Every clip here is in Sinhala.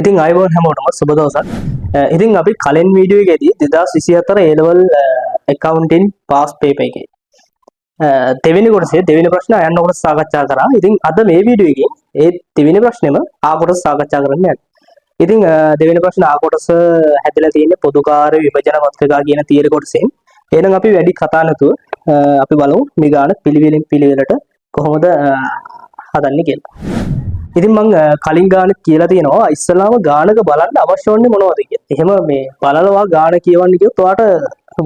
ඉතින් අයිබෝන් හැමෝටම සුබ දවසක්. ඉතින් අපි කලින් වීඩියෝ එකේදී 2024 A level accounting pass paper එකේ දෙවෙනි කොටසේ දෙවෙනි ප්‍රශ්න අයන්න කොටස සාකච්ඡා කරා. ඉතින් අද මේ වීඩියෝ එකේ ඒ දෙවෙනි ප්‍රශ්නේම ආ කොටස සාකච්ඡා කරන්න යනවා. ඉතින් දෙවෙනි ප්‍රශ්න ආ කොටස හැදලා තියෙන්නේ පොදුකාර්ය විභජන පත්‍රිකා කියන තියරි කොටසෙන්. එහෙනම් අපි වැඩි කතා නැතුව අපි බලමු මේ ගාන පිළිවෙලින් පිළිවෙලට කොහොමද හදන්නේ කියලා. ඉතින් මම කලින් ගාන කියලා තියෙනවා ඉස්සලාම ගානක බලන්න අවශ්‍ය වන්නේ මොනවද කියලා. එහෙම මේ බලලවා ගාන කියවන්න කිව්වොත් ඔයාට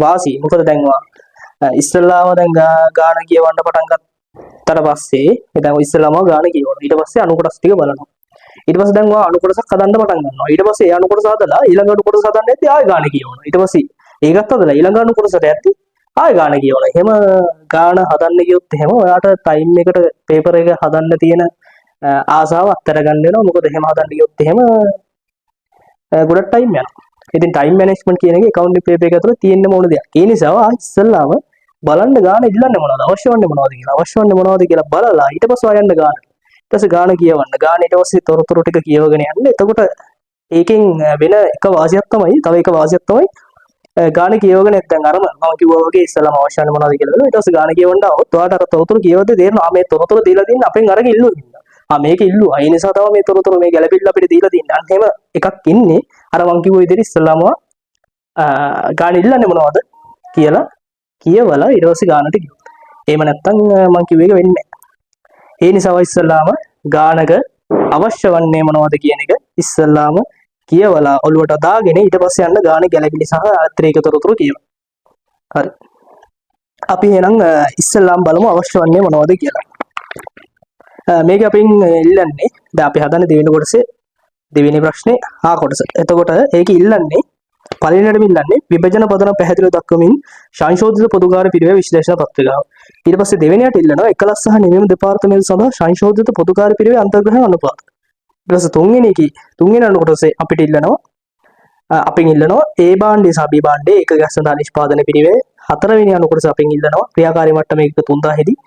වාසි. මොකද දැන් ඉස්සලාම දැන් ගාන කියවන්න පටන් ගත්තට පස්සේ දැන් ඉස්සලාම ගාන කියවනවා. ඊට පස්සේ අනු කොටස් ටික බලනවා. ඊට පස්සේ දැන් ඔයා අනු කොටසක් හදන්න පටන් ගන්නවා. ඊට පස්සේ ඒ අනු කොටස හදලා ඊළඟ අනු කොටස හදන්න ඇද්දි ආයෙ ගාන කියවනවා. ඊට පස්සේ ඒකත් හදලා ඊළඟ අනු කොටසට ඇද්දි ආයෙ ගාන කියවනවා. එහෙම ගාන හදන්න ගියොත් එහෙම ඔයාට ටයිම් එකට පේපර් එක හදන්න තියෙන ආසාව අත්තර ගන්න වෙනවා. මොකද එහෙම හදන්න ගියොත් එහෙම ගොඩක් ටයිම් යනවා. ඉතින් ටයිම් මැනේජ්මන්ට් කියන එක accounting paper එක ඇතුළේ තියෙන්න ඕන දෙයක්. ඒ නිසා ඉස්සල්ලාම බලන්න ගාන ඉල්ලන්නේ මොනවද? අවශ්‍ය වන්නේ මොනවද කියලා. අවශ්‍ය වන්නේ මොනවද කියලා බලලා ඊට පස්සේ ආයන්න ගාන. ඊට පස්සේ ගාන කියවන්න. ගාන ඊට පස්සේ තොරතුරු ටික කියවගෙන යන්න. එතකොට ඒකෙන් වෙන එක වාසියක් තමයි, තව එක වාසියක් තමයි ගාන කියවගෙන නැත්නම් අර මම කිව්වා වගේ ඉස්සල්ලාම අවශ්‍ය වන්නේ මොනවද කියලා බලලා ඊට පස්සේ ගාන කියවන්න આવොත් ඔයාලට අර තොරතුරු කියවද්දී තේරෙනවා මේ තොරතුරු දීලා තින්නේ අපෙන් අරගෙන ඉල්ලුවා. මේක ඉල්ලුවා. ඒ නිසා තමයි මේ තොරතුරු මේ ගැළපෙilla අපිට දීලා තින්නේ. අන්න එහෙම එකක් ඉන්නේ. අර මං කිව්ව විදිහට ඉස්සල්ලාම ගාන ඉල්ලන්නේ මොනවද කියලා කියවලා ඊට පස්සේ ගානට ගියොත්. එහෙම නැත්නම් මං කිව්ව එක වෙන්නේ නැහැ. ඒ නිසා ඉස්සල්ලාම ගානක අවශ්‍ය වන්නේ මොනවද කියන එක ඉස්සල්ලාම කියවලා ඔළුවට දාගෙන ඊට පස්සේ යන්න ගාන ගැළපෙලි සහ අතිරේක තොරතුරු කියවන්න. හරි. අපි එහෙනම් ඉස්සල්ලාම බලමු අවශ්‍ය වන්නේ මොනවද කියලා. මේක අපින් ඉල්ලන්නේ දැන් අපි හදන්නේ දෙවෙනි කොටසේ දෙවෙනි ප්‍රශ්නේ ආ කොටස. එතකොට ඒක ඉල්ලන්නේ පළවෙනියටම ඉල්ලන්නේ විභජන පදන පැහැදිලිව දක්වමින් සංශෝධිත පොදුකාර්ය පිළිවෙල විශ්ලේෂණ පත්‍රිකාව. ඊට පස්සේ දෙවෙනියට ඉල්ලනවා එකලස් සහ නිවීම දෙපාර්තමේන්තුව සඳහා සංශෝධිත පොදුකාර්ය පිළිවෙල අන්තර්ග්‍රහණ අනුපාත. ඊට පස්සේ තුන්වෙනි අනු කොටසේ අපිට ඉල්ලනවා අපින් ඉල්ලනවා A භාණ්ඩය සහ B භාණ්ඩය ඒකක සඳහා නිෂ්පාදන පිළිවෙල. හතරවෙනි අනු කොටස අපින් ඉල්ලනවා ක්‍රියාකාරී මට්ටම 1/3000 දී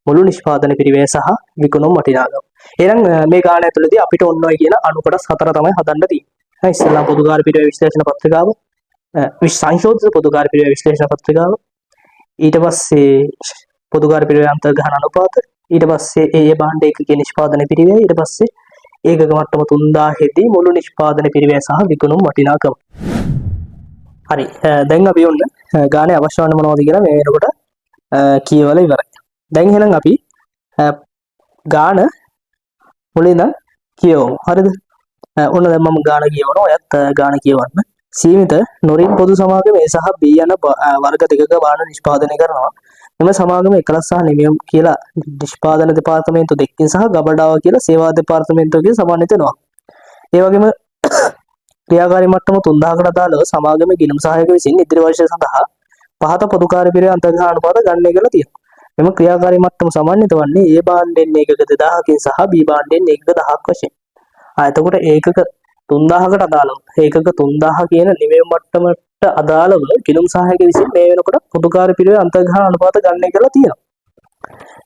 මුළු නිෂ්පාදන පිරිවැය සහ විකුණුම් වටිනාකම. එහෙනම් මේ ගාන ඇතුළතදී අපිට ඔන්න ඔය කියන අනු කොටස් හතර තමයි හදන්න තියෙන්නේ. ඉස්සෙල්ලා පොදුකාර්ය පිරිවැය විශ්ලේෂණ පත්‍රිකාව, සංශෝධිත පොදුකාර්ය පිරිවැය විශ්ලේෂණ පත්‍රිකාව, ඊට පස්සේ පොදුකාර්ය පිරිවැය අන්තර්ග්‍රහණ අනුපාත, ඊට පස්සේ ඒ භාණ්ඩ ඒකකයේ නිෂ්පාදන පිරිවැය, ඊට පස්සේ ඒකක මට්ටම 3000 දී මුළු නිෂ්පාදන පිරිවැය සහ විකුණුම් වටිනාකම. හරි. දැන් අපි ඔන්න ගානේ අවශ්‍ය වන්නේ මොනවද කියලා මේ වෙනකොට කියවලා ඉවරයි. දැන් එහෙනම් අපි ගාන මුලින් ඉඳන් කියවමු. හරිද? ඔන්න දැන් මම ගාන කියවනවා. ඔයත් ගාන කියවන්න. සීමිත නොරින් පොදු සමාගමේ සහ B යන වර්ග දෙකක වාහන නිෂ්පාදනය කරනවා. මෙම සමාගම එකලස් සහ නිවීම කියලා නිෂ්පාදන දෙපාර්තමේන්තුව දෙකකින් සහ ගබඩාව කියලා සේවා දෙපාර්තමේන්තුවකින් සමන්විත වෙනවා. ඒ වගේම ක්‍රියාකාරී මට්ටම 3000කට අදාළව සමාගමේ ගිණුම් සහායක විසින් ඉදිරි වර්ෂය සඳහා පහත පොදුකාර්ය පිරිවෙන් අන්තර්ග්‍රහණ අනුපාත ගණනය කරලා තියෙනවා. මෙම ක්‍රියාකාරී මට්ටම සමන්විත වන්නේ A භාණ්ඩෙන් ඒකක 2000කින් සහ B භාණ්ඩෙන් ඒකක 1000ක් වශයෙන්. එතකොට ඒකක 3000කට අදාළව ඒකක 3000 කියන නිවීම මට්ටමට අදාළව ගිණුම් සහායක විසින් මේ වෙනකොට පොදුකාර්ය පිරිවෙන් අන්තර්ග්‍රහණ අනුපාත ගණනය කරලා තියෙනවා.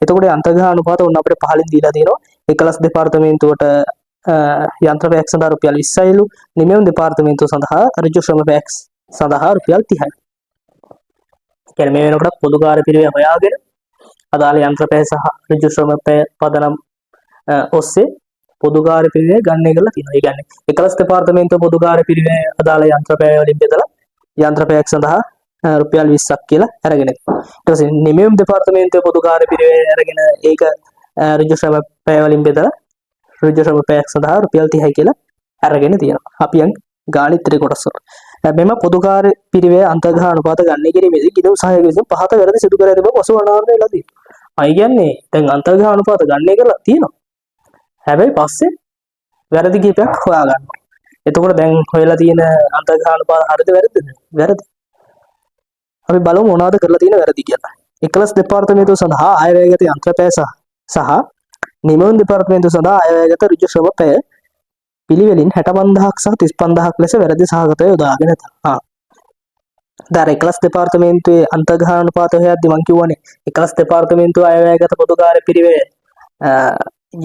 එතකොට අන්තර්ග්‍රහණ අනුපාත උන් අපිට පහලින් දීලා තියෙනවා. එකලස් දෙපාර්තමේන්තුවට යන්ත්‍ර පැයක් සඳහා රුපියල් 20යිලු, නිවීම දෙපාර්තමේන්තුව සඳහා ඍජු ශ්‍රම පැයක් සඳහා රුපියල් 30යි. කියන්නේ මේ වෙනකොට පොදුකාර්ය පිරිවෙන් හොයාගෙන අදාළ යන්ත්‍ර පැය සහ ඍජු ශ්‍රම පැය පදනම් ඔස්සේ පොදුකාර්ය පිරිවෙන් ගණනය කරලා තියෙනවා. ඒ කියන්නේ එකලස් දෙපාර්තමේන්තුව පොදුකාර්ය පිරිවෙන් අදාළ යන්ත්‍ර පැය වලින් බෙදලා යන්ත්‍ර පැයක් සඳහා රුපියල් 20ක් කියලා අරගෙන තියෙනවා. ඊට පස්සේ නිවීම දෙපාර්තමේන්තුව පොදුකාර්ය පිරිවෙන් අරගෙන ඒක ඍජු ශ්‍රම පැය වලින් බෙදලා ඍජු ශ්‍රම පැයක් සඳහා රුපියල් 30යි කියලා අරගෙන තියෙනවා. අපි යන් ගාණිත ඉතිරි කොටස වල. මෙම පොදුකාර්ය පිරිවෙන් අන්තර්ග්‍රහණ අනුපාත ගණනය කිරීමේදී ගිණුම් සහායක විසින් පහත වැරදි සිදු කර ඇති බව පසු අනාවරණය වෙලා තියෙනවා. අය කියන්නේ දැන් අන්තර්ග්‍රහණ අනුපාත ගණනය කරලා තියෙනවා. හැබැයි පස්සේ වැරදි කීපයක් හොයා ගන්නවා. එතකොට දැන් හොයලා තියෙන අන්තර්ග්‍රහණ අනුපාත හරිද වැරදිද? වැරදි. අපි බලමු මොනවද කරලා තියෙන වැරදි කියලා. එකලස් දෙපාර්තමේන්තුව සඳහා අයවැයගත යන්ත්‍ර පැය සහ නිවීම දෙපාර්තමේන්තුව සඳහා අයවැයගත ඍජු ශ්‍රම පැය පිළිවෙලින් 65000ක් සහ 35000ක් ලෙස වැරදි සහගතව යොදාගෙන තියෙනවා. දැන් එකලස් දෙපාර්තමේන්තුවේ අන්තර්ග්‍රහණ අනුපාත හොයද්දි මම කියවනේ එකලස් දෙපාර්තමේන්තුව අයවැයගත පොදුකාර්ය පිරිවෙන්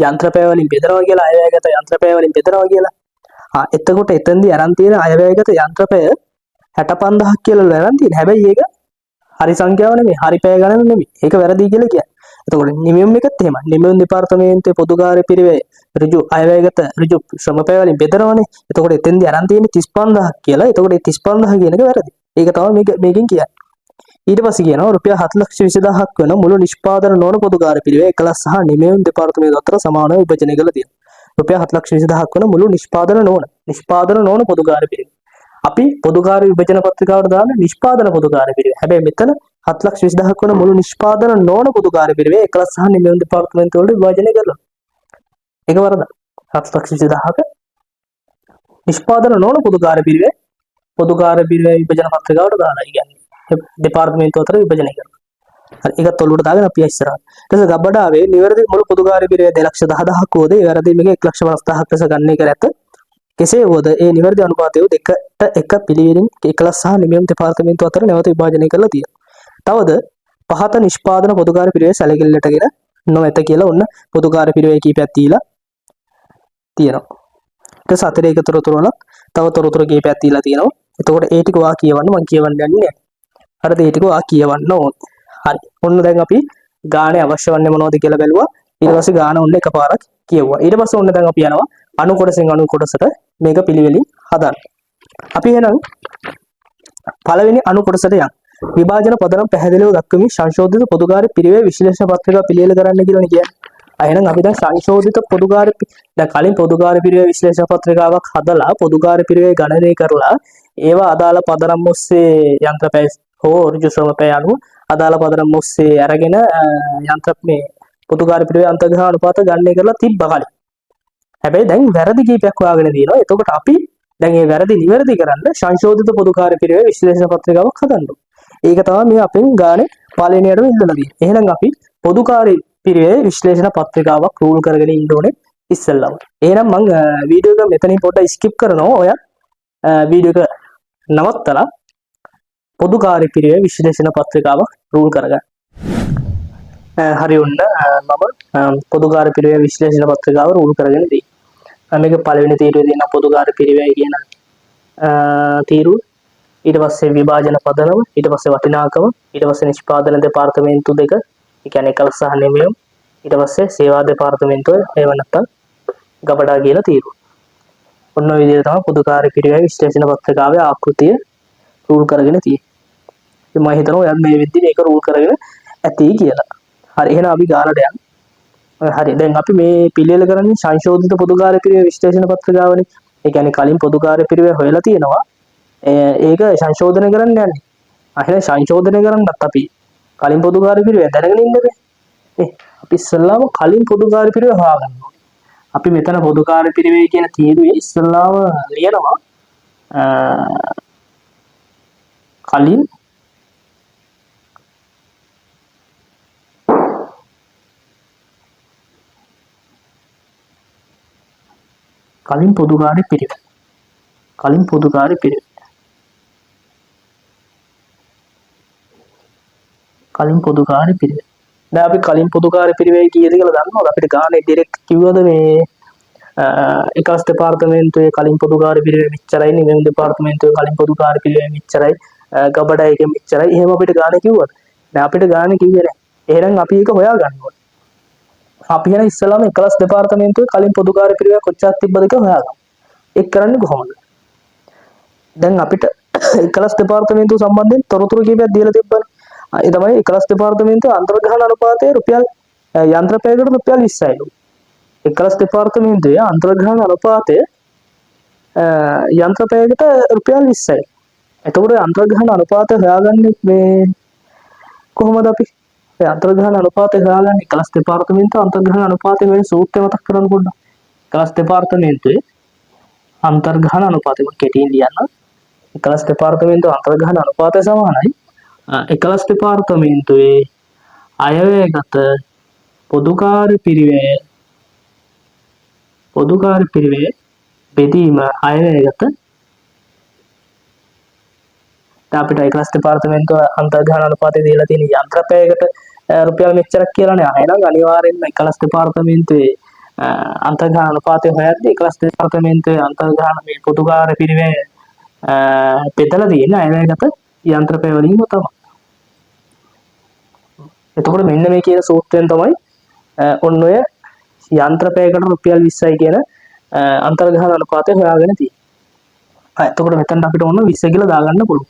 යන්ත්‍ර පැය වලින් බෙදනවා කියලා, අයවැයගත යන්ත්‍ර පැය වලින් බෙදනවා කියලා. එතකොට එතෙන්දී අරන් තියෙන අයවැයගත යන්ත්‍රපය 65000ක් කියලා අරන් තියෙන. හැබැයි ඒක හරි සංඛ්‍යාව නෙමෙයි, හරි පැය ගණන නෙමෙයි. ඒක වැරදි කියලා කියන්නේ. එතකොට නිමයුම් එකත් එහෙමයි. නිමයුම් දෙපාර්තමේන්තුවේ පොදු කාර්ය පිරිවේ ඍජු අයවැයගත ඍජු ශ්‍රම පැය වලින් බෙදනවනේ. එතකොට එතෙන්දී අරන් තියෙන්නේ 35000ක් කියලා. එතකොට මේ 35000 කියන එක වැරදි. ඒක තමයි මේකෙන් කියන්නේ. ඊට පස්සේ කියනවා රුපියල් 7,20,000ක් වෙන මුළු නිෂ්පාදන නොවන පොදු කාර්ය පිරිවේ එකලස් සහ නිමයුම් දෙපාර්තමේන්තුව අතර සමානව විභජනය කළා තියෙනවා. රුපියල් 7,20,000ක් වෙන මුළු නිෂ්පාදන නොවන පොදු කාර්ය පිරිවේ. අපි පොදු කාර්ය විභජන පත්‍රිකාවට දාන නිෂ්පාදන පොදු කාර්ය පිරිවේ. හැබැයි මෙතන 7,20,000ක් වෙන මුළු නිෂ්පාදන නොවන පොදු කාර්ය පිරිවේ එකලස් සහ නිමයුම් දෙපාර්තමේන්තුව වලට විභජනය කරලා. ඒක වරද. 7,20,000ක නිෂ්පාදන නොවන පොදු කාර්ය පිරිවේ විභජන පත්‍රිකාවට දාලා කියන්නේ. දෙපාර්තමේන්තුව අතර විභජනය කරනවා. හරි ඒකත් ඔලුවට දාගෙන අපි ඉස්සරහට. ඊට පස්සේ ගබඩාවේ නිවැරදි මුළු පොදු කාර්ය පිරිවේ 2,10,000ක් වුවද ඒ වැරදි මේක 1,50,000ක් ලෙස ගණනය කර ඇත. කෙසේ වුවද ඒ නිවැරදි අනුපාතය 2:1 පිළිවෙලින් එකලස් සහ නිමයුම් දෙපාර්තමේන්තුව අතර නැවත විභජනය කරලා තියෙනවා. තවද පහත නිෂ්පාදන පොදු කාර්ය පිරිවේ සැලකිල්ලටගෙන නොමැත කියලා ඔන්න පොදු කාර්ය පිරිවේ කීපයක් දීලා තියෙනවා. ඊට සතරේ එක තොරතුරු තව තොරතුරු කීපයක් දීලා තියෙනවා. එතකොට ඒ ටික වා කියවන්න මම කියවන්න යන්නේ නැහැ. හරිද? ඒ ටික වා කියවන්න ඕනේ. හරි. ඔන්න දැන් අපි ගානේ අවශ්‍ය වන්නේ මොනවද කියලා බැලුවා. ඊට පස්සේ ගාන ඔන්න එකපාරක් කියවුවා. ඊට පස්සේ ඔන්න දැන් අපි යනවා අණු කොටසෙන් අණු කොටසට මේක පිළිවෙලින් හදන්න. අපි එහෙනම් පළවෙනි අණු කොටසට යන්න. විභාජන පදනම් පැහැදිලිව දක්වමින් සංශෝධිත පොදු කාර්ය පිරිවේ විශ්ලේෂණ පත්‍රිකාව පිළියෙල කරන්න කියලානේ කියන්නේ. එහෙනම් අපි දැන් සංශෝධිත පොදු කාර්ය දැන් කලින් පොදු කාර්ය පිරිවේ විශ්ලේෂණ පත්‍රිකාවක් හදලා පොදු කාර්ය පිරිවේ ගණනය කරලා ඒවා අදාළ පදනම් ඔස්සේ යන්ත්‍රපැය හෝ ඍජු ශ්‍රම පැය අනුව අදාළ පදනම් ඔස්සේ අරගෙන යන්ත්‍ර මේ පොදු කාර්ය පිරිවේ අන්තර්ග්‍රහණ අනුපාත ගණනය කරලා තිබ්බ කලින්. හැබැයි දැන් වැරදි කීපයක් හොයාගෙන දිනවා. එතකොට අපි දැන් මේ වැරදි නිවැරදි කරන්න සංශෝධිත පොදු කාර්ය පිරිවේ විශ්ලේෂණ පත්‍රිකාවක් හදන්න ඕනේ. ඒක තමයි මේ අපෙන් ගානේ පළවෙනියටම ඉල්ලලා තියෙන්නේ. එහෙනම් අපි පොදු කාර්ය පිරිවේ විශ්ලේෂණ පත්‍රිකාවක් රූල් කරගෙන ඉන්න ඕනේ ඉස්සෙල්ලාම. එහෙනම් මම වීඩියෝ එක මෙතනින් පොඩ්ඩක් ස්කිප් කරනවා. ඔය වීඩියෝ එක නවත්තලා පොදු කාර්ය පිරිවේ විශ්ලේෂණ පත්‍රිකාවක් රූල් කරගන්න. හරි ඔන්න මම පොදු කාර්ය පිරිවේ විශ්ලේෂණ පත්‍රිකාව රූල් කරගෙන ඉදී. මේක පළවෙනි තීරුවේ තියෙන පොදු කාර්ය පිරිවේ කියන තීරුව. ඊට පස්සේ විභාජන පදනම, ඊට පස්සේ වටිනාකම, ඊට පස්සේ නිෂ්පාදන දෙපාර්තමේන්තු දෙක, ඒ කියන්නේ එකලස් සහ නිමයුම්, ඊට පස්සේ සේවා දෙපාර්තමේන්තුව ඒව නැත්තම් ගබඩා කියලා තීරුව. ඔන්න ඔය විදිහට තමයි පොදු කාර්ය පිරිවේ විශ්ලේෂණ පත්‍රිකාවේ ආකෘතිය රූල් කරගෙන තියෙන්නේ. ඉතින් මම හිතනවා ඔයත් මේ විදිහට මේක රූල් කරගෙන ඇති කියලා. හරි එහෙනම් අපි ගානට යන්න. හරි දැන් අපි මේ පිළියෙල කරන්නේ සංශෝධිත පොදු කාර්ය පිරිවේ විශ්ලේෂණ පත්‍රිකාවනේ. ඒ කියන්නේ කලින් පොදු කාර්ය පිරිවේ හොයලා තියෙනවා. ඒක සංශෝධනය කරන්න යන්නේ. එහෙනම් සංශෝධනය කරන්නත් අපි කලින් පොදු කාර්ය පිරිවේ දැනගෙන ඉන්න බෑ. අපි ඉස්සල්ලාම කලින් පොදු කාර්ය පිරිවේ හොයාගන්න ඕනේ. අපි මෙතන පොදු කාර්ය පිරිවේ කියන තීරුවේ ඉස්සල්ලාම ලියනවා කලින් පොදු කාර්ය පිරිවේ. කලින් පොදු කාර්ය පිරිවේ. කලින් පොදු කාර්ය පිරිවේ. දැන් අපි කලින් පොදු කාර්ය පිරිවේ කීයද කියලා දන්නවද? අපිට ගානේ ඩිරෙක්ට් කිව්වද මේ එකස් දෙපාර්තමේන්තුවේ කලින් පොදු කාර්ය පිරිවේ මෙච්චරයි, නිමයුම් දෙපාර්තමේන්තුවේ කලින් පොදු කාර්ය පිරිවේ මෙච්චරයි, ගබඩා එකේ මෙච්චරයි. එහෙම අපිට ගානේ කිව්වද? දැන් අපිට ගානේ කිව්වේ නැහැ. එහෙනම් අපි ඒක හොයාගන්න ඕනේ. අපි යන ඉස්සලාම එකලස් දෙපාර්තමේන්තුවේ කලින් පොදු කාර්ය පිරිවේ කොච්චරක් තිබ්බද කියලා හොයාගමු. ඒක කරන්නේ කොහොමද? දැන් අපිට එකලස් දෙපාර්තමේන්තුව සම්බන්ධයෙන් තොරතුරු කීපයක් දීලා තිබ්බනේ. ඒ තමයි එකලස් දෙපාර්තමේන්තුවේ අන්තර්ග්‍රහණ අනුපාතය රුපියල් යන්ත්‍රපැයකට රුපියල් 20යිලු. එකලස් දෙපාර්තමේන්තුවේ අන්තර්ග්‍රහණ අනුපාතය යන්ත්‍රපැයකට රුපියල් 20යි. එතකොට අන්තර්ග්‍රහණ අනුපාතය හොයාගන්නේ මේ කොහොමද අපි? ඒ අන්තර්ග්‍රහණ අනුපාතය හොයාගන්නේ එකලස් දෙපාර්තමේන්තුව අන්තර්ග්‍රහණ අනුපාතය වෙන සූත්‍රය මතක් කරගන්න පොඩ්ඩක්. එකලස් දෙපාර්තමේන්තුවේ අන්තර්ග්‍රහණ අනුපාතය කෙටියෙන් ලියන්න. එකලස් දෙපාර්තමේන්තුවේ අන්තර්ග්‍රහණ අනුපාතය සමානයි එකලස් දෙපාර්තමේන්තුවේ අයවැයගත පොදු කාර්ය පිරිවේ බෙදීම අයවැයගත අපිට එකලස් දෙපාර්තමේන්තුව අන්තර්ග්‍රහණ අනුපාතය දීලා තියෙන යන්ත්‍රපැයකට රුපියල් මෙච්චරක් කියලානේ. එහෙනම් අනිවාර්යෙන්ම එකලස් දෙපාර්තමේන්තුවේ අන්තර්ග්‍රහණ අනුපාතය හොයද්දී 11 දෙපාර්තමේන්තුවේ අන්තර්ග්‍රහණ මේ පොදුකාර්ය පිරිවේ බෙදලා තියෙන අයවැයගත යන්ත්‍රපය වලින් තමයි. එතකොට මෙන්න මේ කියන සූත්‍රයෙන් තමයි ඔන්න ඔය යන්ත්‍රපයකට රුපියල් 20යි කියන අන්තර්ග්‍රහණ අනුපාතය හොයාගෙන තියෙන්නේ. එතකොට මෙතන අපිට ඕන 20 කියලා දාගන්න පුළුවන්.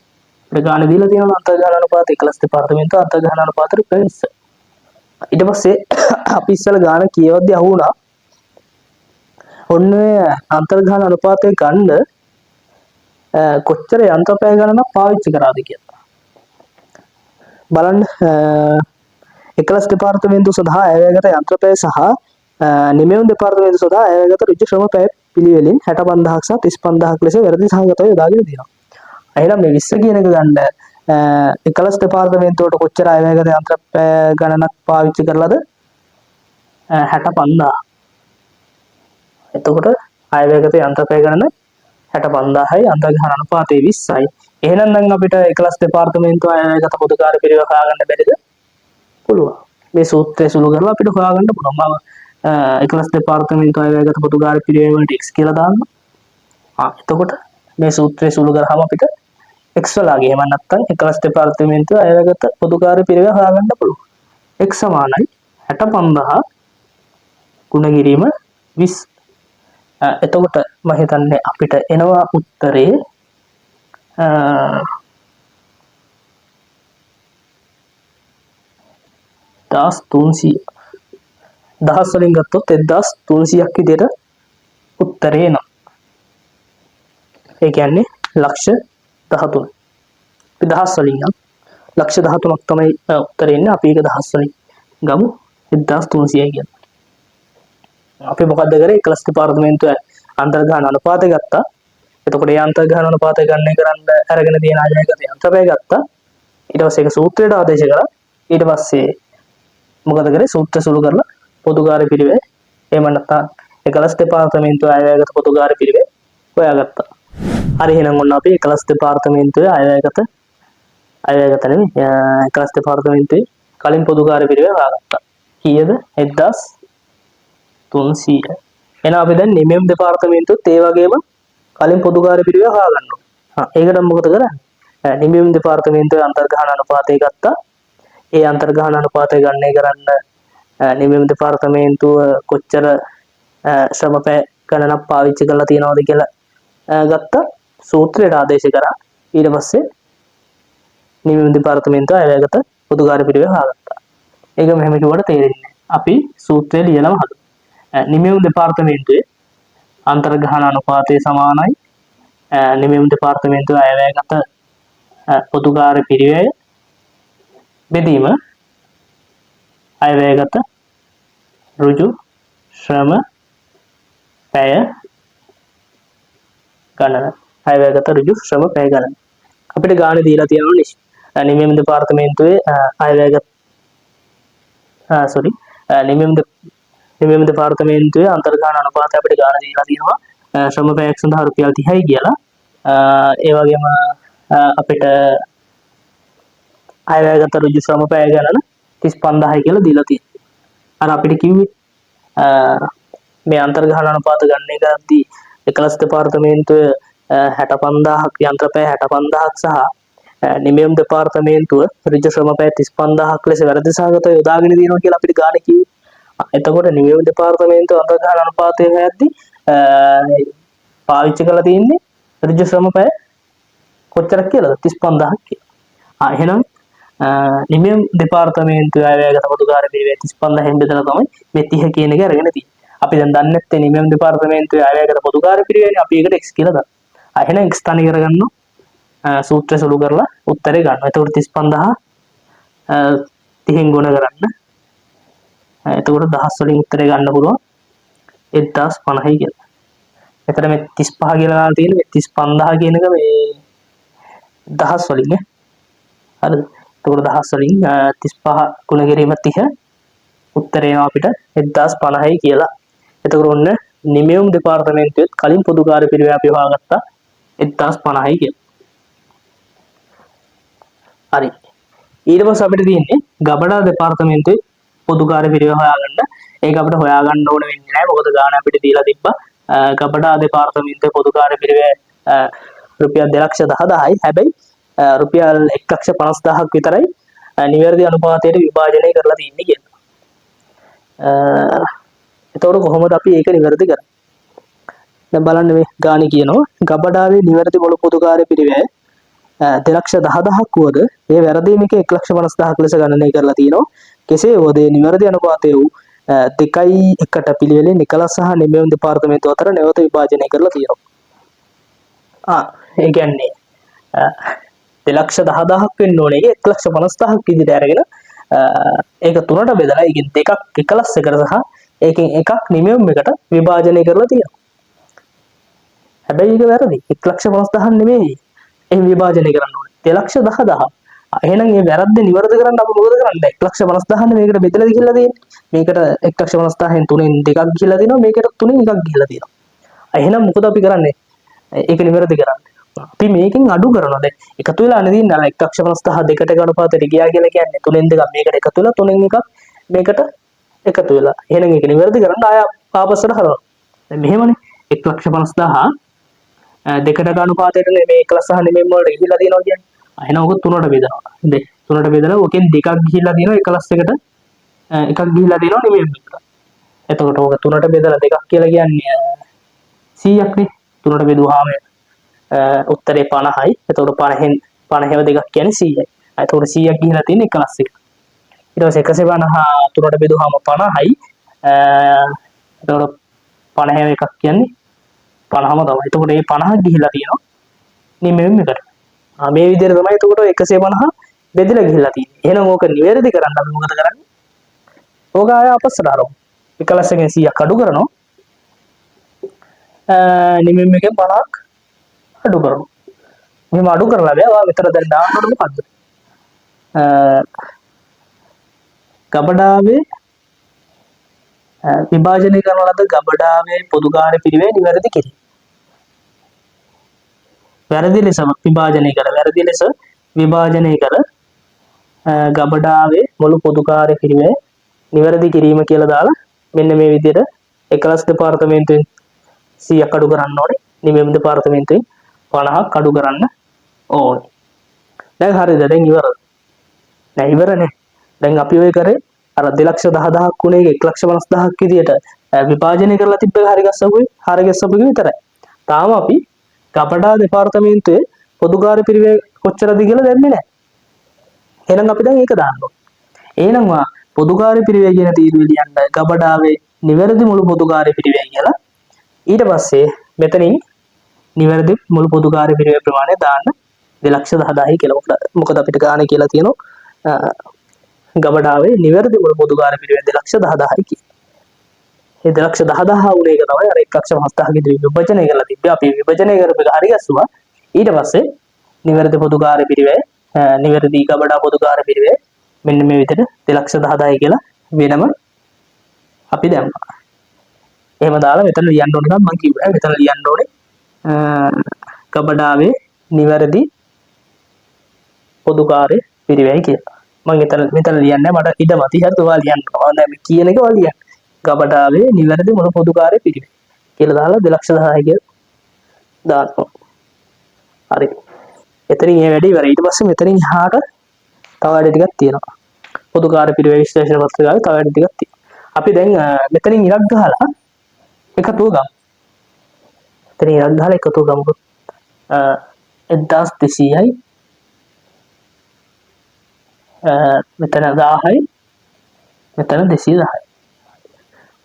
අපිට ගාණ දීලා තියෙනවා අන්තර්ග්‍රහණ අනුපාතය 11 දෙපාර්තමේන්තුව අන්තර්ග්‍රහණ අනුපාතය රුපියල් 20. ඊට පස්සේ අපි ඉස්සෙල්ලා ගාණ කියවද්දී අහුණා ඔන්න ඔය අන්තර්ග්‍රහණ අනුපාතය ගන්න කොච්චර යන්ත්‍රපය ගණනක් පාවිච්චි කරාද කියලා. බලන්න 11 දෙපාර්තමේන්තුව සඳහා අයවැයගත යන්ත්‍රපය සහ නිමෙවුම් දෙපාර්තමේන්තුව සඳහා අයවැයගත ඍජු ශ්‍රම පැය පිළිවෙලින් 65000ක් සහ 35000ක් ලෙස වැරදි සහගතව යොදාගෙන තියෙනවා. එහෙනම් මේ 20 කියන එක ගන්න 11 දෙපාර්තමේන්තුවට කොච්චර අයවැයගත යන්ත්‍රපය ගණනක් පාවිච්චි කරලාද? 65000. එතකොට අයවැයගත යන්ත්‍රපය ගණන 65000යි අන්තර්ග්‍රහණ අනුපාතය 20යි. එහෙනම් නම් අපිට 11 දෙපාර්තමේන්තුව අයවැයගත පොදුකාර්ය පිරිවෙල හොයාගන්න බැරිද? පුළුවන්. මේ සූත්‍රය සුළු කරලා අපිට හොයාගන්න පුළුවන්. මම 11 දෙපාර්තමේන්තුව අයවැයගත පොදුකාර්ය පිරිවෙල වලට x කියලා දාන්න. එතකොට මේ සූත්‍රය සුළු කරාම අපිට x වලාගේ එහෙම නැත්නම් 11 දෙපාර්තමේන්තුව අයවැයගත පොදුකාර්ය පිරිවෙල හොයාගන්න පුළුවන්. x සමානයි 65000 ගුණ කිරීම 20. එතකොට මම හිතන්නේ අපිට එනවා උත්තරේ 1300. දහස් වලින් ගත්තොත් 1300ක් විදිහට උත්තරේ එනවා. ඒ කියන්නේ ලක්ෂ 13. අපි දහස් වලින් නම් ලක්ෂ 13ක් තමයි උත්තරේ එන්නේ. අපි ඒක දහස් වලින් ගමු 1300යි කියලා. අපි මොකද්ද කරේ 11 දෙපාර්තමේන්තුවේ අන්තර්ග්‍රහණ අනුපාතය ගත්තා. එතකොට ඒ අන්තර්ග්‍රහණ අනුපාතය ගණනය කරන්න අරගෙන තියෙන අයවැයගත යන්ත්‍රපය ගත්තා. ඊට පස්සේ ඒක සූත්‍රයට ආදේශ කරා. ඊට පස්සේ මොකද කරේ සූත්‍ර සුළු කරලා පොදුකාර්ය පිරිවෙල එහෙම නැත්නම් 11 දෙපාර්තමේන්තුවේ අයවැයගත පොදුකාර්ය පිරිවෙල හොයාගත්තා. හරි එහෙනම් ඔන්න අපි 11 දෙපාර්තමේන්තුවේ අයවැයගත නෙමෙයි 11 දෙපාර්තමේන්තුවේ කලින් පොදුකාර්ය පිරිවෙල හොයාගත්තා. කීයද? 1300. එහෙනම් අපි දැන් නිමෙම් දෙපාර්තමේන්තුවත් ඒ වගේම කලින් පොදුකාර්ය පිරිවෙල හොයාගන්න ඕනේ. ඒකට මොකද කරන්නේ? නිමෙම් දෙපාර්තමේන්තුවේ අන්තර්ග්‍රහණ අනුපාතය ගත්තා. ඒ අන්තර්ග්‍රහණ අනුපාතය ගණනය කරන්න නිමෙම් දෙපාර්තමේන්තුව කොච්චර ශ්‍රම පැය ගණනක් පාවිච්චි කරලා තියෙනවද කියලා ගත්තා. සූත්‍රයට ආදේශ කරා. ඊට පස්සේ නිමෙම් දෙපාර්තමේන්තුව අයවැයගත පොදුකාර්ය පිරිවෙල හොයාගත්තා. ඒක මෙහෙම කිව්වට තේරෙන්නේ නැහැ. අපි සූත්‍රය ලියලම හදමු. නිමෙම් දෙපාර්තමේන්තුවේ අන්තර්ග්‍රහණ අනුපාතය සමානයි නිමෙම් දෙපාර්තමේන්තුවේ අයවැයගත පොදුකාර්ය පිරිවෙල බෙදීම අයවැයගත ඍජු ශ්‍රම පැය ගණන. අයවැයගත ඍජු ශ්‍රම පැය ගණන. අපිට ගාණ දීලා තියෙනවා නිමෙම් දෙපාර්තමේන්තුවේ අයවැයගත නිමෙම් දෙපාර්තමේන්තුවේ අන්තර්ග්‍රහණ අනුපාතය අපිට ගාණ දීලා තියෙනවා ශ්‍රම පැයක් සඳහා රුපියල් 30යි කියලා. ඒ වගේම අපිට අයවැයගත ඍජු ශ්‍රම පැය ගණන 35000යි කියලා දීලා තියෙනවා. අර අපිට කිව්වේ මේ අන්තර්ග්‍රහණ අනුපාත ගණනය කරද්දී 11 දෙපාර්තමේන්තුවේ 65000ක් යන්ත්‍රපැය 65000ක් සහ නිමෙම් දෙපාර්තමේන්තුව ඍජු ශ්‍රම පැය 35000ක් ලෙස වැරදි සහගතව යොදාගෙන තියෙනවා කියලා අපිට ගාණ කිව්වේ. එතකොට නිමෙම් දෙපාර්තමේන්තුව අන්තර්ග්‍රහණ අනුපාතය හොයද්දී පාවිච්චි කරලා තියෙන්නේ ඍජු ශ්‍රම පැය කොච්චරක් කියලාද? 35000ක් කියලා. එහෙනම් නිමෙම් දෙපාර්තමේන්තුවේ අයවැයගත පොදුකාර්ය පිරිවෙල 35000න් බෙදලා තමයි මේ 30 කියන එක අරගෙන තියෙන්නේ. අපි දැන් දන්නේ නැත්තේ නිමෙම් දෙපාර්තමේන්තුවේ අයවැයගත පොදුකාර්ය පිරිවෙලනේ. අපි ඒකට x කියලා දානවා. එහෙනම් x තනි කරගන්නවා. සූත්‍රය සුළු කරලා උත්තරේ ගන්නවා. එතකොට 35000 30න් ගුණ කරන්න. එතකොට දහස් වලින් උත්තරේ ගන්න පුළුවන් 1050යි කියලා. එතන මේ 35 කියලා දාලා තියෙන මේ 35000 කියන එක මේ දහස් වලින් නේ. හරිද? එතකොට දහස් වලින් 35 ගුණ කිරීම 30 උත්තරේ එනවා අපිට 1050යි කියලා. එතකොට ඔන්න නිමෙම් දෙපාර්තමේන්තුවේ කලින් පොදුකාර්ය පිරිවෙල අපි හොයාගත්තා 1050යි කියලා. හරි. ඊට පස්සේ අපිට තියෙන්නේ ගබඩා දෙපාර්තමේන්තුවේ පොදු කාර්ය පිරිවෙ හොයාගන්න. ඒක අපිට හොයාගන්න ඕන වෙන්නේ නැහැ. මොකද ගාණ අපිට දීලා තිබ්බා. ගබඩා දෙපාර්තමේන්තුවේ පොදු කාර්ය පිරිවෙ රුපියල් 2,10,000යි. හැබැයි රුපියල් 1,50,000ක් විතරයි නිවැරදි අනුපාතයට විභාජනය කරලා තියෙන්නේ කියලා. එතකොට කොහොමද අපි ඒක නිවැරදි කරන්නේ? දැන් බලන්න මේ ගාණි කියනවා ගබඩාවේ නිවැරදි මුළු පොදු කාර්ය පිරිවෙ 2,10,000ක් වුවද ඒ වැරදීමක 1,50,000ක් ලෙස ගණනය කරලා තියෙනවා. කෙසේ වුවද නිවැරදි අනුපාතය වූ 2:1 පිළිවෙලේ නිකලස් සහ නිමවුම් දෙපාර්තමේන්තුව අතර නැවත විභාජනය කරලා තියෙනවා. ඒ කියන්නේ 2,10,000ක් වෙන්න ඕනේ. 1,50,000ක් විදිහට අරගෙන ඒක තුනට බෙදලා ඒකෙන් දෙකක් එකලස් එකට සහ ඒකෙන් එකක් නිමවුම් එකට විභාජනය කරලා තියෙනවා. හැබැයි ඒක වැරදි. 1,50,000 නෙමෙයි. එහෙම විභාජනය කරන්න ඕනේ 2,10,000. එහෙනම් මේ වැරද්ද නිවැරදි කරන්න අපි මොකද කරන්නේ? 1,50,000 මේකට බෙදලා ගිහිල්ලා තියෙන්නේ. මේකට 1,50,000න් තුනෙන් දෙකක් ගිහිල්ලා තියෙනවා. මේකට තුනෙන් එකක් ගිහිල්ලා තියෙනවා. එහෙනම් මොකද අපි කරන්නේ? ඒක නිවැරදි කරන්න. අපි මේකෙන් අඩු කරනවා. දැන් එකතු වෙලා නෙදී නෑ 1,50,000 දෙකට එක අනුපාතයට ගියා කියලා කියන්නේ තුනෙන් දෙකක් මේකට එකතු වෙලා තුනෙන් එකක් මේකට එකතු වෙලා. එහෙනම් ඒක නිවැරදි කරන්න ආය ආපස්සට හරවනවා. දැන් මෙහෙමනේ 1,50,000 දෙකට අනුපාතයට මේ එකලස් සහ නිමෙම් වලට ගිහිල්ලා තියෙනවා කියන්නේ. එහෙනම් ඔක තුනට බෙදනවා. හරි. තුනට බෙදලා ඔකෙන් දෙකක් ගිහිල්ලා තියෙනවා එකලස් එකට එකක් ගිහිල්ලා තියෙනවා නිමෙම් එකට. එතකොට ඔක තුනට බෙදලා දෙකක් කියලා කියන්නේ 100ක් නේ. තුනට බෙදුවාම උත්තරේ 50යි. එතකොට 50ව දෙකක් කියන්නේ 100යි. එතකොට 100ක් ගිහිල්ලා තියෙන එකලස් එක. ඊට පස්සේ 150 තුනට බෙදුවාම 50යි. එතකොට 50ව එකක් කියන්නේ 50ම තමයි. එතකොට මේ 50ක් ගිහිල්ලා තියෙනවා නිමෙම් එකට. මේ විදිහට තමයි එතකොට 150 බෙදලා ගිහිල්ලා තියෙන්නේ. එහෙනම් ඕක නිවැරදි කරන්න අපි මොකද කරන්නේ? ඕක ආය අපස්සට අරමු. එකලස් එකෙන් 100ක් අඩු කරනවා. නිමෙම් එකෙන් 50ක් අඩු කරනවා. මෙහෙම අඩු කරලා බෑ. ඔයා මෙතන දැන් දාන්න ඕනේ මොකද්ද? ගබඩාවේ විභාජනය කරන ලද ගබඩාවේ පොදු කාර්ය පිරිවෙ නිවැරදි කිරීම. වැරදි ලෙස විභාජනය කර ගබඩාවේ මුළු පොදු කාර්ය පිරිවෙ නිවැරදි කිරීම කියලා දාලා මෙන්න මේ විදිහට එකලස් දෙපාර්තමේන්තුවෙන් 100ක් අඩු කරන්න ඕනේ. නිමෙම් දෙපාර්තමේන්තුවෙන් 50ක් අඩු කරන්න ඕනේ. දැන් හරියද? දැන් ඉවරද? දැන් ඉවරනේ. දැන් අපි ඔය කරේ අර 2,10,000ක් වුණේ 1,50,000ක් විදියට විභාජනය කරලා තිබ්බ හරිය ගස්සපු විතරයි. තාම අපි ගබඩා දෙපාර්තමේන්තුවේ පොදු කාර්ය පිරිවෙ කොච්චරද කියලා දන්නේ නැහැ. එහෙනම් අපි දැන් ඒක දාන්න ඕනේ. එහෙනම් පොදු කාර්ය පිරිවෙ කියන තීරුව ලියන්න ගබඩාවේ නිවැරදි මුළු පොදු කාර්ය පිරිවෙ කියලා. ඊට පස්සේ මෙතනින් නිවැරදි මුළු පොදු කාර්ය පිරිවෙ ප්‍රමාණය දාන්න 2,10,000යි කියලා. මොකද අපිට ගාණ කියලා තියෙනවා ගබඩාවේ නිවැරදි මුළු පොදු කාර්ය පිරිවෙ 2,10,000යි කියලා. මේ 2,10,000 උනේ එක තමයි අර 1,50,000 ගේ විභජනය කරලා තිබ්බේ. අපි විභජනය කරපු එක හරි ගැස්සුවා. ඊට පස්සේ නිවැරදි පොදු කාර්ය පිරිවෙ නිවැරදි ගබඩා පොදු කාර්ය පිරිවෙ මෙන්න මේ විදිහට 2,10,000යි කියලා වෙනම අපි දැම්මා. එහෙම දාලා මෙතන ලියන්න ඕනේ නම් මම කිව්වා. මෙතන ලියන්න ඕනේ ගබඩාවේ නිවැරදි පොදු කාර්ය පිරිවෙයි කියලා. මම මෙතන ලියන්නේ මට ඉඩමති හරි ඔයා ලියන්න. මම දැන් කියන එක ඔයා ලියන්න. ගබඩාවේ නිවැරදි මුළු පොදු කාර්ය පිරිවෙයි කියලා දාලා 2,10,000 කියලා දානවා. හරි. එතනින් මේ වැඩේ ඉවරයි. ඊට පස්සේ මෙතනින් එහාට තව වැඩ ටිකක් තියෙනවා. පොදු කාර්ය පිරිවෙයි විශ්ලේෂණ පත්‍රිකාවේ තව වැඩ ටිකක් තියෙනවා. අපි දැන් මෙතනින් ඉරක් ගහලා එකතුව ගමු. මෙතනින් ඉරක් ගහලා එකතුව ගමු. 1,200යි මෙතන 1000යි මෙතන 210යි.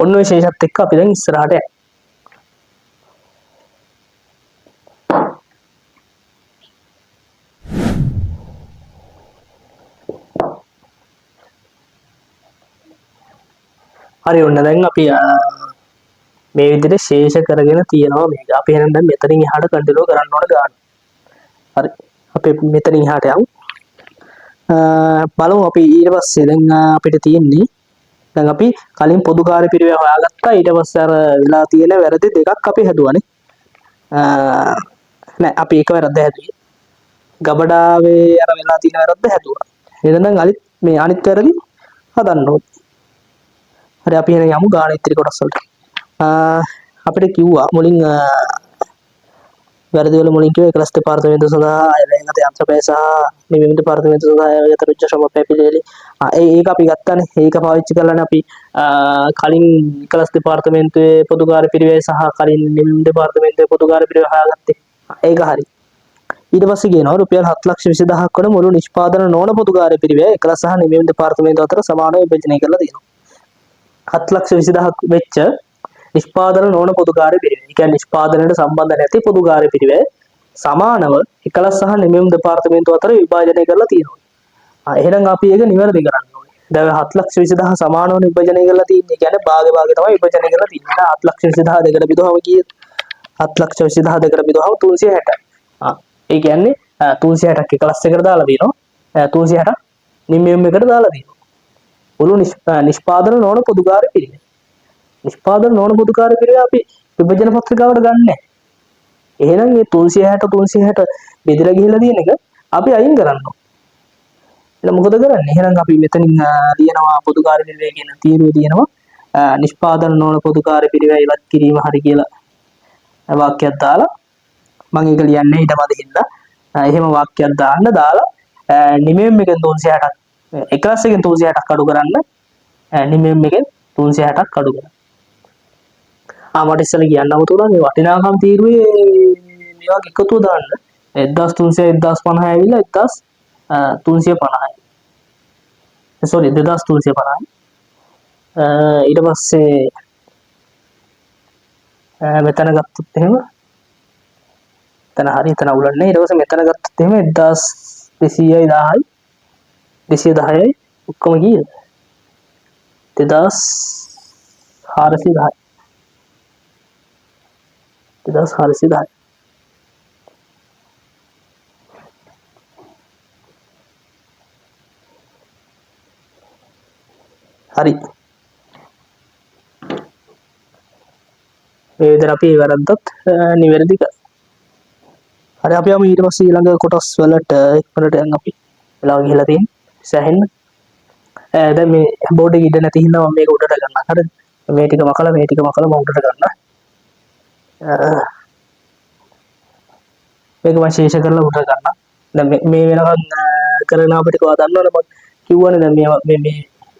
ඔන්න ඔය ශේෂත් එක්ක අපි දැන් ඉස්සරහට යනවා. හරි ඔන්න දැන් අපි මේ විදිහට ශේෂ කරගෙන තියෙනවා මේක. අපි එහෙනම් දැන් මෙතනින් එහාට කන්ටිනියු කරන්න ඕන ගන්න. හරි. අපි මෙතනින් එහාට යමු. බලමු අපි ඊට පස්සේ දැන් අපිට තියෙන්නේ දැන් අපි කලින් පොදු කාර්ය පිරිවෙ හොයාගත්තා. ඊට පස්සේ අර වෙලා තියෙන වැරදි දෙකක් අපි හැදුවානේ. නෑ අපි එක වැරද්ද හැදුවේ. ගබඩාවේ අර වෙලා තියෙන වැරද්ද හැදුවා. එහෙනම් අනිත් වැරදි හදන්න ඕනේ. හරි අපි එන යමු ගාන ඉතිරි කොටස් වලට. අපිට කිව්වා මුලින් වැරදි වල මුලින් කිව්වා එකලස් දෙපාර්තමේන්තුව සඳහා අයවැයගත යන්ත්‍රපැය සහ නිවීම දෙපාර්තමේන්තුව සඳහා අයවැයගත රුජ්ජ සමපැය පිළිවෙල. ඒක අපි ගත්තානේ. ඒක පාවිච්චි කරලානේ අපි කලින් එකලස් දෙපාර්තමේන්තුවේ පොදු කාර්ය පිරිවෙය සහ කලින් නිවීම දෙපාර්තමේන්තුවේ පොදු කාර්ය පිරිවෙය හොයාගත්තේ. ඒක හරි. ඊට පස්සේ කියනවා රුපියල් 7,20,000ක් වන මුළු නිෂ්පාදන නොවන පොදු කාර්ය පිරිවෙය එකලස් සහ නිවීම දෙපාර්තමේන්තුව අතර සමානව විභජනය කරලා තියෙනවා. 7,20,000ක් වෙච්ච නිෂ්පාදන නොවන පොදු කාර්ය පිරිවෙය. ඒ කියන්නේ නිෂ්පාදනයට සම්බන්ධ නැති පොදු කාර්ය පිරිවෙය සමානව එකලස් සහ නිවීම දෙපාර්තමේන්තුව අතර විභජනය කරලා තියෙනවා. එහෙනම් අපි ඒක නිවැරදි කරන්න ඕනේ. දැන් 7,20,000 සමානව විභජනය කරලා තියෙන්නේ. කියන්නේ භාගේ තමයි විභජනය කරලා තියෙන්නේ. 7,20,000 දෙකට බෙදුවම කීයද? 7,20,000 දෙකට බෙදුවම 360. ඒ කියන්නේ 360ක් එකලස් එකට දාලා දිනවා. 360ක් නිවීම එකට දාලා දිනවා. මුළු නිෂ්පාදන නොවන පොදු කාර්ය පිරිවෙය. නිෂ්පාදන නොවන පොදු කාර්ය පිරිවෙය අපි විභජන පත්‍රිකාවට ගන්නෑ. එහෙනම් මේ 360 බෙදලා ගිහිල්ලා තියෙන එක අපි අයින් කරන්න ඕනේ. එහෙනම් මොකද කරන්නේ? එහෙනම් අපි මෙතනින් ලියනවා පොදු කාර්ය පිරිවෙය කියන තීරුව තියෙනවා. නිෂ්පාදන නොවන පොදු කාර්ය පිරිවෙය ඉවත් කිරීම හරි කියලා වාක්‍යයක් දාලා මම ඒක ලියන්නේ ඊට මදින්න. එහෙම වාක්‍යයක් දාලා නිමෙම් එකෙන් 360ක් එකලස් එකෙන් 360ක් අඩු කරන්න. නිමෙම් එකෙන් 360ක් අඩු කරන්න. මට ඉස්සෙල්ලා කියන්න අමතකුණා මේ වටිනාකම් තීරුවේ මේවා එකතුව දාන්න 1300 1050 ඇවිල්ලා 1350යි. සෝරි 2350යි. ඊට පස්සේ මෙතන ගත්තොත් එහෙම එතන හරි එතන උලන්නේ. ඊට පස්සේ මෙතන ගත්තොත් එහෙම 1200යි 1000යි 210යි ඔක්කොම කීයද? 2410යි. 2410යි. හරි. මේ විදිහට අපි වැරද්දත් නිවැරදි කරා. හරි අපි යමු ඊට පස්සේ ඊළඟ කොටස් වලට ඉක්මනට යන්න අපි වෙලාව ගිහලා තියෙන්නේ. සෑහෙන්න. දැන් මේ බෝඩ් එකේ ඉඳ නැති හින්දා මම මේක උඩට ගන්නවා. හරිද? මේ ටික මකලා මම උඩට ගන්නවා. මේක මම ශේෂ කරලා උඩට ගන්නවා. දැන් මේ වෙනකන් කරන අපිට කව දන්නවනේ මම කිව්වනේ දැන්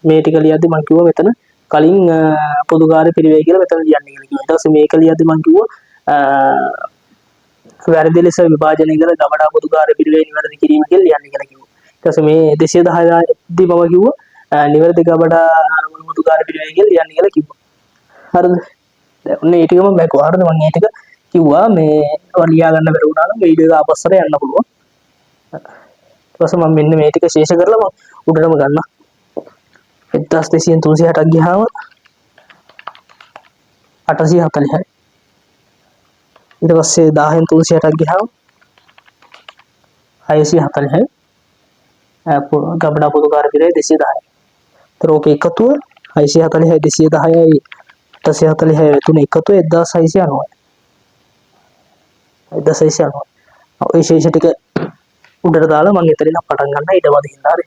මේ ටික ලියද්දි මම කිව්වා මෙතන කලින් පොදු කාර්ය පිරිවෙය කියලා මෙතන ලියන්න කියලා කිව්වා. ඊට පස්සේ මේක ලියද්දි මම කිව්වා වැරදි ලෙස විභාජනය කර ගබඩා පොදු කාර්ය පිරිවෙය නිවැරදි කිරීම කියලා ලියන්න කියලා කිව්වා. ඊට පස්සේ මේ 210 දී මම කිව්වා නිවැරදි ගබඩා පොදු කාර්ය පිරිවෙය කියලා ලියන්න කියලා කිව්වා. හරිද? දැන් ඔන්න ඒ ටිකම බැලුවා. හරිද? මම ඒ ටික කිව්වා මේ ලියා ගන්න බැරි වුණා නම් වීඩියෝ එක ආපස්සට යන්න පුළුවන්. ඊට පස්සේ මම මෙන්න මේ ටික ශේෂ කරලා මම උඩටම ගන්නවා. 1200 360ක් ගියාම 840යි. ඊට පස්සේ 1000න් 360ක් ගියාම 640යි. ගබඩා පොදු කාර්ය පිරිවෙය 210යි. ඒතර ඕක එකතුව 640යි 210යි 840යි තුන එකතුව 1690යි. 1690. ඔය ශේෂ ටික උඩට දාලා මම එතනින් පටන් ගන්න ඊට වදින්න හරි.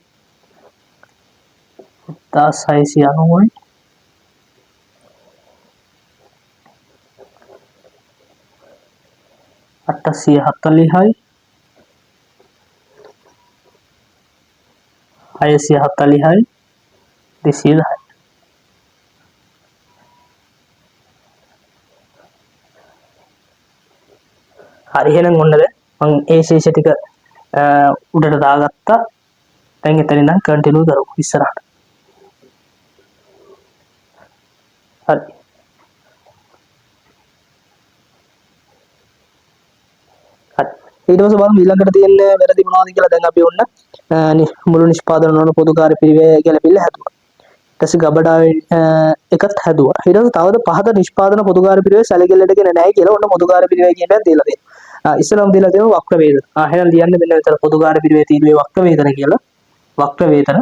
1690යි 840යි 640යි 210යි. හරි එහෙනම් ඔන්න දැන් මම ඒ ශේෂ ටික උඩට දාගත්තා. දැන් එතනින් නම් කන්ටිනියු කරමු ඉස්සරහට. හරි. ඊට පස්සේ බලමු ඊළඟට තියෙන වැරදි මොනවද කියලා. දැන් අපි ඔන්න මුළු නිෂ්පාදන නොවන පොදු කාර්ය පිරිවෙය ගැලපෙilla හැදුවා. ඊට පස්සේ ගබඩාවේ එකත් හැදුවා. ඊට පස්සේ තවද පහත නිෂ්පාදන පොදු කාර්ය පිරිවෙය සැලකිල්ලටගෙන නැහැ කියලා ඔන්න පොදු කාර්ය පිරිවෙය කියන එකක් දීලා තියෙනවා. ඉස්සෙල්ලාම දීලා තියෙනවා වක්‍ර වේදන. එහෙනම් ලියන්න මෙන්න මෙතන පොදු කාර්ය පිරිවෙය තීරුවේ වක්‍ර වේදන කියලා. වක්‍ර වේදන.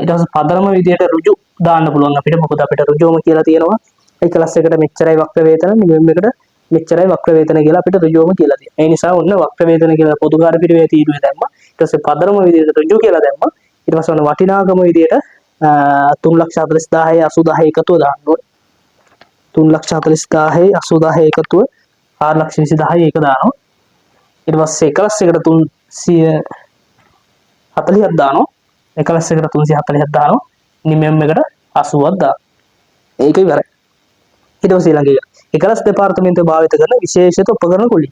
ඊට පස්සේ පදනම විදියට ඍජු දාන්න පුළුවන් අපිට. මොකද අපිට ඍජුවම කියලා තියෙනවා. ඒ ක්ලාස් එකට මෙච්චරයි වක්‍ර වේදන, නිවෙම් එකට මෙච්චරයි වක්‍ර වේදන කියලා අපිට ඍජුවම කියලා තියෙනවා. ඒ නිසා ඔන්න වක්‍ර වේදන කියලා පොදු කාර්ය පිරිවෙය තීරුවේ දැම්මා. ඊට පස්සේ පදනම විදියට ඍජු කියලා දැම්මා. ඊට පස්සේ ඔන්න වටිනාකම විදියට 3,40,000 80,000 එකතුව දාන්න ඕනේ. 3,40,000 80,000 එකතුව 4,20,000 ඒක දානවා. ඊට පස්සේ එකලස් එකට 340ක් දානවා. එකලස් එකට 340ක් දානවා. නිමෙම් එකට 80ක් දානවා. ඒක ඉවරයි. ඊට පස්සේ ඊළඟ එකලස් දෙපාර්තමේන්තුව භාවිත කරන විශේෂිත උපකරණ කුලිය.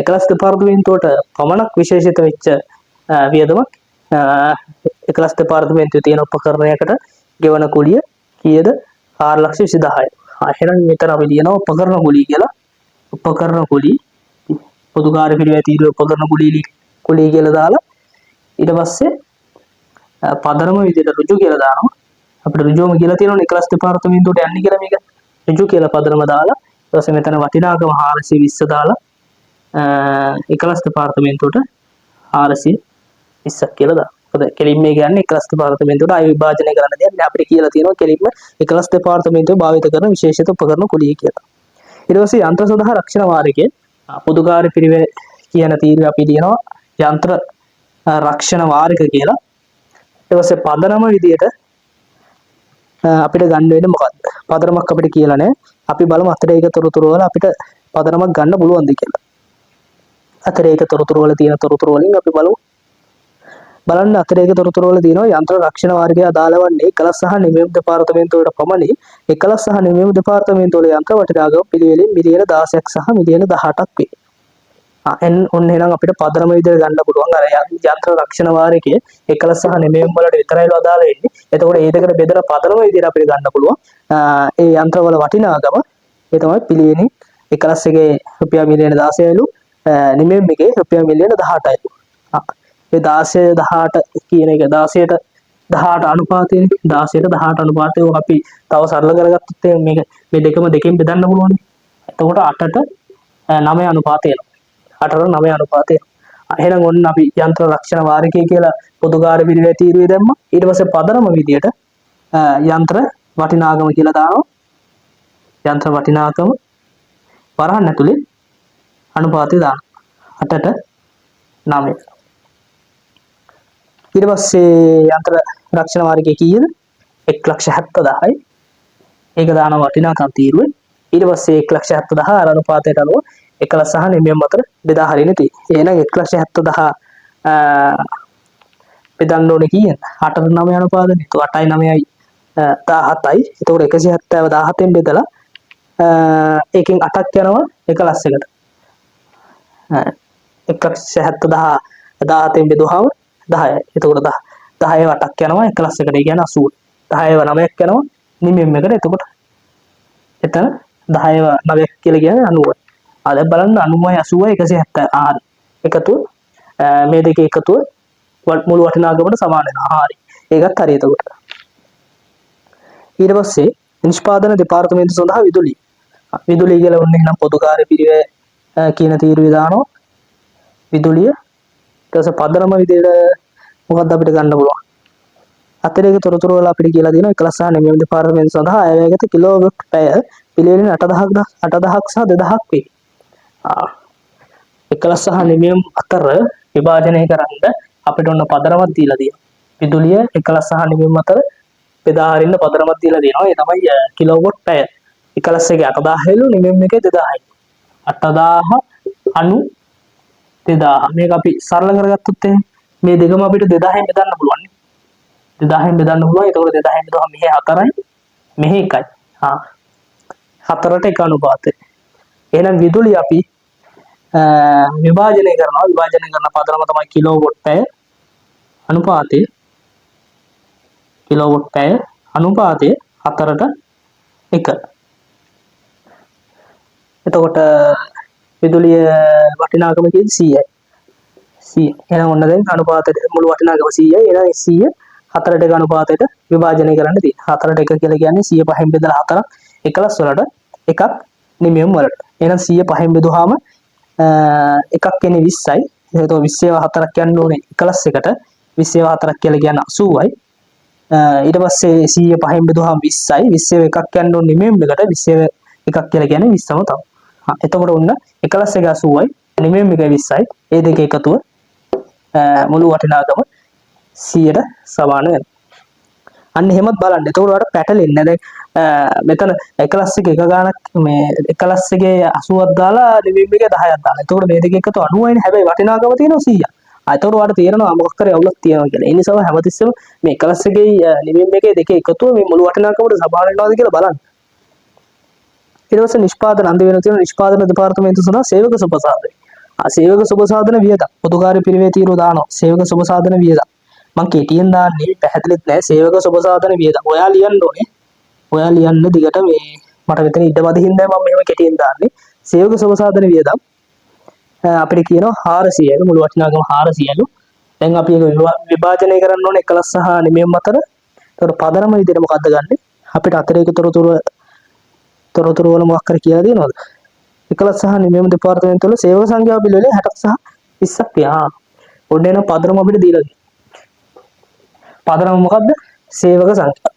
එකලස් දෙපාර්තමේන්තුවට පමණක් විශේෂිත වෙච්ච වියදමක් එකලස් දෙපාර්තමේන්තුවේ තියෙන උපකරණයකට ගෙවන කුලිය කීයද? 4,20,000. එහෙනම් මෙතන අපි ලියනවා උපකරණ කුලිය කියලා. උපකරණ කුලිය පොදු කාර්ය පිළිවෙල තීරුවේ උපකරණ කුලිය කියලා දාලා ඊට පස්සේ පදනම විදිහට ඍජු කියලා දානවා. අපිට ඍජුවම කියලා තියෙනවනේ එකලස් දෙපාර්තමේන්තුවට යන්නේ කියලා මේක. ඍජු කියලා පදනම දාලා ඊට පස්සේ මෙතන වටිනාකම 420 දාලා එකලස් දෙපාර්තමේන්තුවට 420ක් කියලා දානවා. මොකද කෙලින්ම මේ කියන්නේ එකලස් දෙපාර්තමේන්තුවට ආය විභාජනය කරන්න දෙයක් නෑ. අපිට කියලා තියෙනවා කෙලින්ම එකලස් දෙපාර්තමේන්තුව භාවිත කරන විශේෂිත උපකරණ කුලිය කියලා. ඊට පස්සේ යන්ත්‍ර සඳහා රක්ෂණ වාරිකයේ පොදු කාර්ය පිළිවෙල කියන තීරුව අපි ලියනවා යන්ත්‍ර රක්ෂණ වාරික කියලා. ඊට පස්සේ පදනම විදියට අපිට ගන්න වෙන්නේ මොකක්ද? පදනමක් අපිට කියලා නැහැ. අපි බලමු අතරේක තොරතුරු වල අපිට පදනමක් ගන්න පුළුවන්ද කියලා. අතරේක තොරතුරු වල තියෙන තොරතුරු වලින් අපි බලන්න අතරේක තොරතුරු වල තියෙනවා යන්ත්‍ර රක්ෂණ වාරිකය අදාළ වන්නේ එකලස් සහ නිමෙම් දෙපාර්තමේන්තුවලට පමණි. එකලස් සහ නිමෙම් දෙපාර්තමේන්තුවල යන්ත්‍ර වටිනාකම පිළිවෙලින් මිලියන 16ක් සහ මිලියන 18ක් වේ. ඔන්න එහෙනම් අපිට පදනම විදිහට ගන්න පුළුවන් අර යන්ත්‍ර රක්ෂණ වාරිකයේ එකලස් සහ නිමෙම් වලට විතරයිලු අදාළ වෙන්නේ. එතකොට ඒ දෙකට බෙදලා පදනම විදිහට අපිට ගන්න පුළුවන්. ඒ යන්ත්‍ර වල වටිනාකම ඒ තමයි පිළිවෙලින් එකලස් එකේ රුපියල් මිලියන 16යිලු නිමෙම් එකේ රුපියල් මිලියන 18යිලු. ඒ 16 18 කියන එක 16ට 18 අනුපාතයනේ. 16ට 18 අනුපාතය අපි තව සරල කරගත්තොත් මේක මේ දෙකම දෙකෙන් බෙදන්න පුළුවන්. එතකොට 8ට 9 අනුපාතය එනවා. 8ට 9 අනුපාතය. එහෙනම් ඔන්න අපි යන්ත්‍ර රක්ෂණ වාරිකය කියලා පොදු කාර්ය පිළිවෙල තීරුවේ දැම්මා. ඊට පස්සේ පදනම විදියට යන්ත්‍ර වටිනාකම කියලා දානවා. යන්ත්‍ර වටිනාකම වරහන් ඇතුලේ අනුපාතය දානවා. 8ට 9. ඊට පස්සේ යන්ත්‍ර රක්ෂණ වාරිකය කීයද? 1,70,000යි. ඒක දාන වටිනාකම් තීරුවේ. ඊට පස්සේ 1,70,000 අර අනුපාතයට අනුව එකලස් සහ නිමෙම් අතර බෙදා හරින්න තියෙන්නේ. එහෙනම් 1,70,000 බෙදන්න ඕනේ කීයද? 8ට 9 අනුපාතනේ. તો 8යි 9යි 17යි. එතකොට 170 17න් බෙදලා ඒකෙන් 8ක් යනවා එකලස් එකට. 1,70,000 17න් බෙදුවාම 10යි. එතකොට 10 8ක් යනවා එකලස් එකට. ඒ කියන්නේ 80. 10ව 9ක් යනවා නිමෙම් එකට. එතකොට එතන 10ව 9ක් කියලා කියන්නේ 90යි. දැන් බලන්න 90යි 80යි 170. හරි. එකතු මේ දෙකේ එකතුව මුළු වටිනාකමට සමාන වෙනවා. හරි. ඒකත් හරි එතකොට. ඊට පස්සේ නිෂ්පාදන දෙපාර්තමේන්තුව සඳහා විදුලිය. විදුලිය කියලා ඔන්න එහෙනම් පොදු කාර්ය පිළිවෙල කියන තීරුවේ දානවා. විදුලිය ඊට පස්සේ පදනම විදිහට මොකක්ද අපිට ගන්න පුළුවන්? අතිරේක තොරතුරු වල අපිට කියලා දෙනවා එකලස් සහ නිමෙම් දෙපාර්තමේන්තුව සඳහා අයවැයගත කිලෝවොට් පැය පිළිවෙලින් 8,000ක් සහ 2,000ක් වේ. එකලස් සහ නිමෙම් අතර විභාජනය කරන්න අපිට ඔන්න පදනමක් දීලා තියෙනවා. විදුලිය එකලස් සහ නිමෙම් අතර බෙදා හරින්න පදනමක් දීලා දෙනවා. ඒ තමයි කිලෝවොට් පැය. එකලස් එකේ 8,000යිලු නිමෙම් එකේ 2,000යි. 8,000 90 2000. මේක අපි සරල කරගත්තොත් එහෙනම් මේ දෙකම අපිට 2000න් බෙදන්න පුළුවන් නේ. 2000න් බෙදන්න පුළුවන්. ඒතකොට 2000න් බෙදුවම මෙහි 4යි මෙහි 1යි. 4ට 1 අනුපාතය. එහෙනම් විදුලිය අපි විභාජනය කරනවා. විභාජනය කරන පදනම තමයි කිලෝවොට් පැය අනුපාතය. කිලෝවොට් පැය අනුපාතය 4ට 1. එතකොට විදුලිය වටිනාකම කියන්නේ 100යි. 100. එහෙනම් ඔන්න දැන් අනුපාතයට මුළු වටිනාකම 100යි. එහෙනම් 100 4ට 1 අනුපාතයට විභාජනය කරන්න තියෙනවා. 4ට 1 කියලා කියන්නේ 100 පහෙන් බෙදලා 4ක් එකලස් වලට එකක් නිමෙම් වලට. එහෙනම් 100 පහෙන් බෙදුවාම එකක් එන්නේ 20යි. එතකොට 20 4ක් යන්න ඕනේ එකලස් එකට. 20 4ක් කියලා කියන්නේ 80යි. ඊට පස්සේ 100 පහෙන් බෙදුවාම 20යි. 20 එකක් යන්න ඕනේ නිමෙම් එකට. 20 එකක් කියලා කියන්නේ 20ම තමයි. එතකොට ඔන්න එකලස් එක 80යි නිමෙම් එක 20යි. ඒ දෙක එකතුව මුළු වටිනාකම 100ට සමාන වෙනවා. අන්න එහෙමත් බලන්න. එතකොට ඔයාලට පැටලෙන්නේ නැහැ. දැන් මෙතන එකලස් එක ගානක් මේ එකලස් එකේ 80ක් දාලා ලිවිම් එකේ 10ක් දාලා. එතකොට මේ දෙක එකතු 90යිනේ. හැබැයි වටිනාකම තියෙනවා 100ක්. අතකොට ඔයාලට තේරෙනවා මොකක් කරේ අවුලක් තියෙනවා කියලා. ඒ නිසා හැමතිස්සෙම මේ එකලස් එකේ ලිවිම් එකේ දෙකේ එකතුව මේ මුළු වටිනාකමට සමාන වෙනවද කියලා බලන්න. ඊට පස්සේ නිෂ්පාදන අන්ද වෙන තියෙන නිෂ්පාදන දෙපාර්තමේන්තුව සඳහා සේවක සුබසාධන. සේවක සුබසාධන වියදම් පොදුකාර්ය පිරිවේ තීරුව දානවා. සේවක සුබසාධන වියදම්. මම කෙටියෙන් දාන්නේ පැහැදිලිත් නෑ සේවක සුබසාධන වියදම්. ඔයා ලියන්න ඕනේ. ඔයා ලියන්න දිගට මේ මට මෙතන ඉඩමදි හින්දා මම මෙහෙම කෙටියෙන් දාන්නේ. සේවක සුබසාධන වියදම් අපිට කියනවා 400යි මුළු වටිනාකම 400යි. දැන් අපි ඒක විභාජනය කරන්න ඕනේ 11 සහ 9 අතර. ඒතකොට පදනම විදිහට මොකද්ද ගන්නෙ? අපිට අතරේක තොරතුරු වල මොකක් කර කියලා දෙනවද? 11 සහ 9 දෙපාර්තමේන්තුව වල සේවක සංඛ්‍යාව පිළිවෙලේ 60ක් සහ 20ක් තියා. ඔන්න එන පදනම අපිට දීලා තියෙනවා. පදනම මොකද්ද? සේවක සංඛ්‍යාව.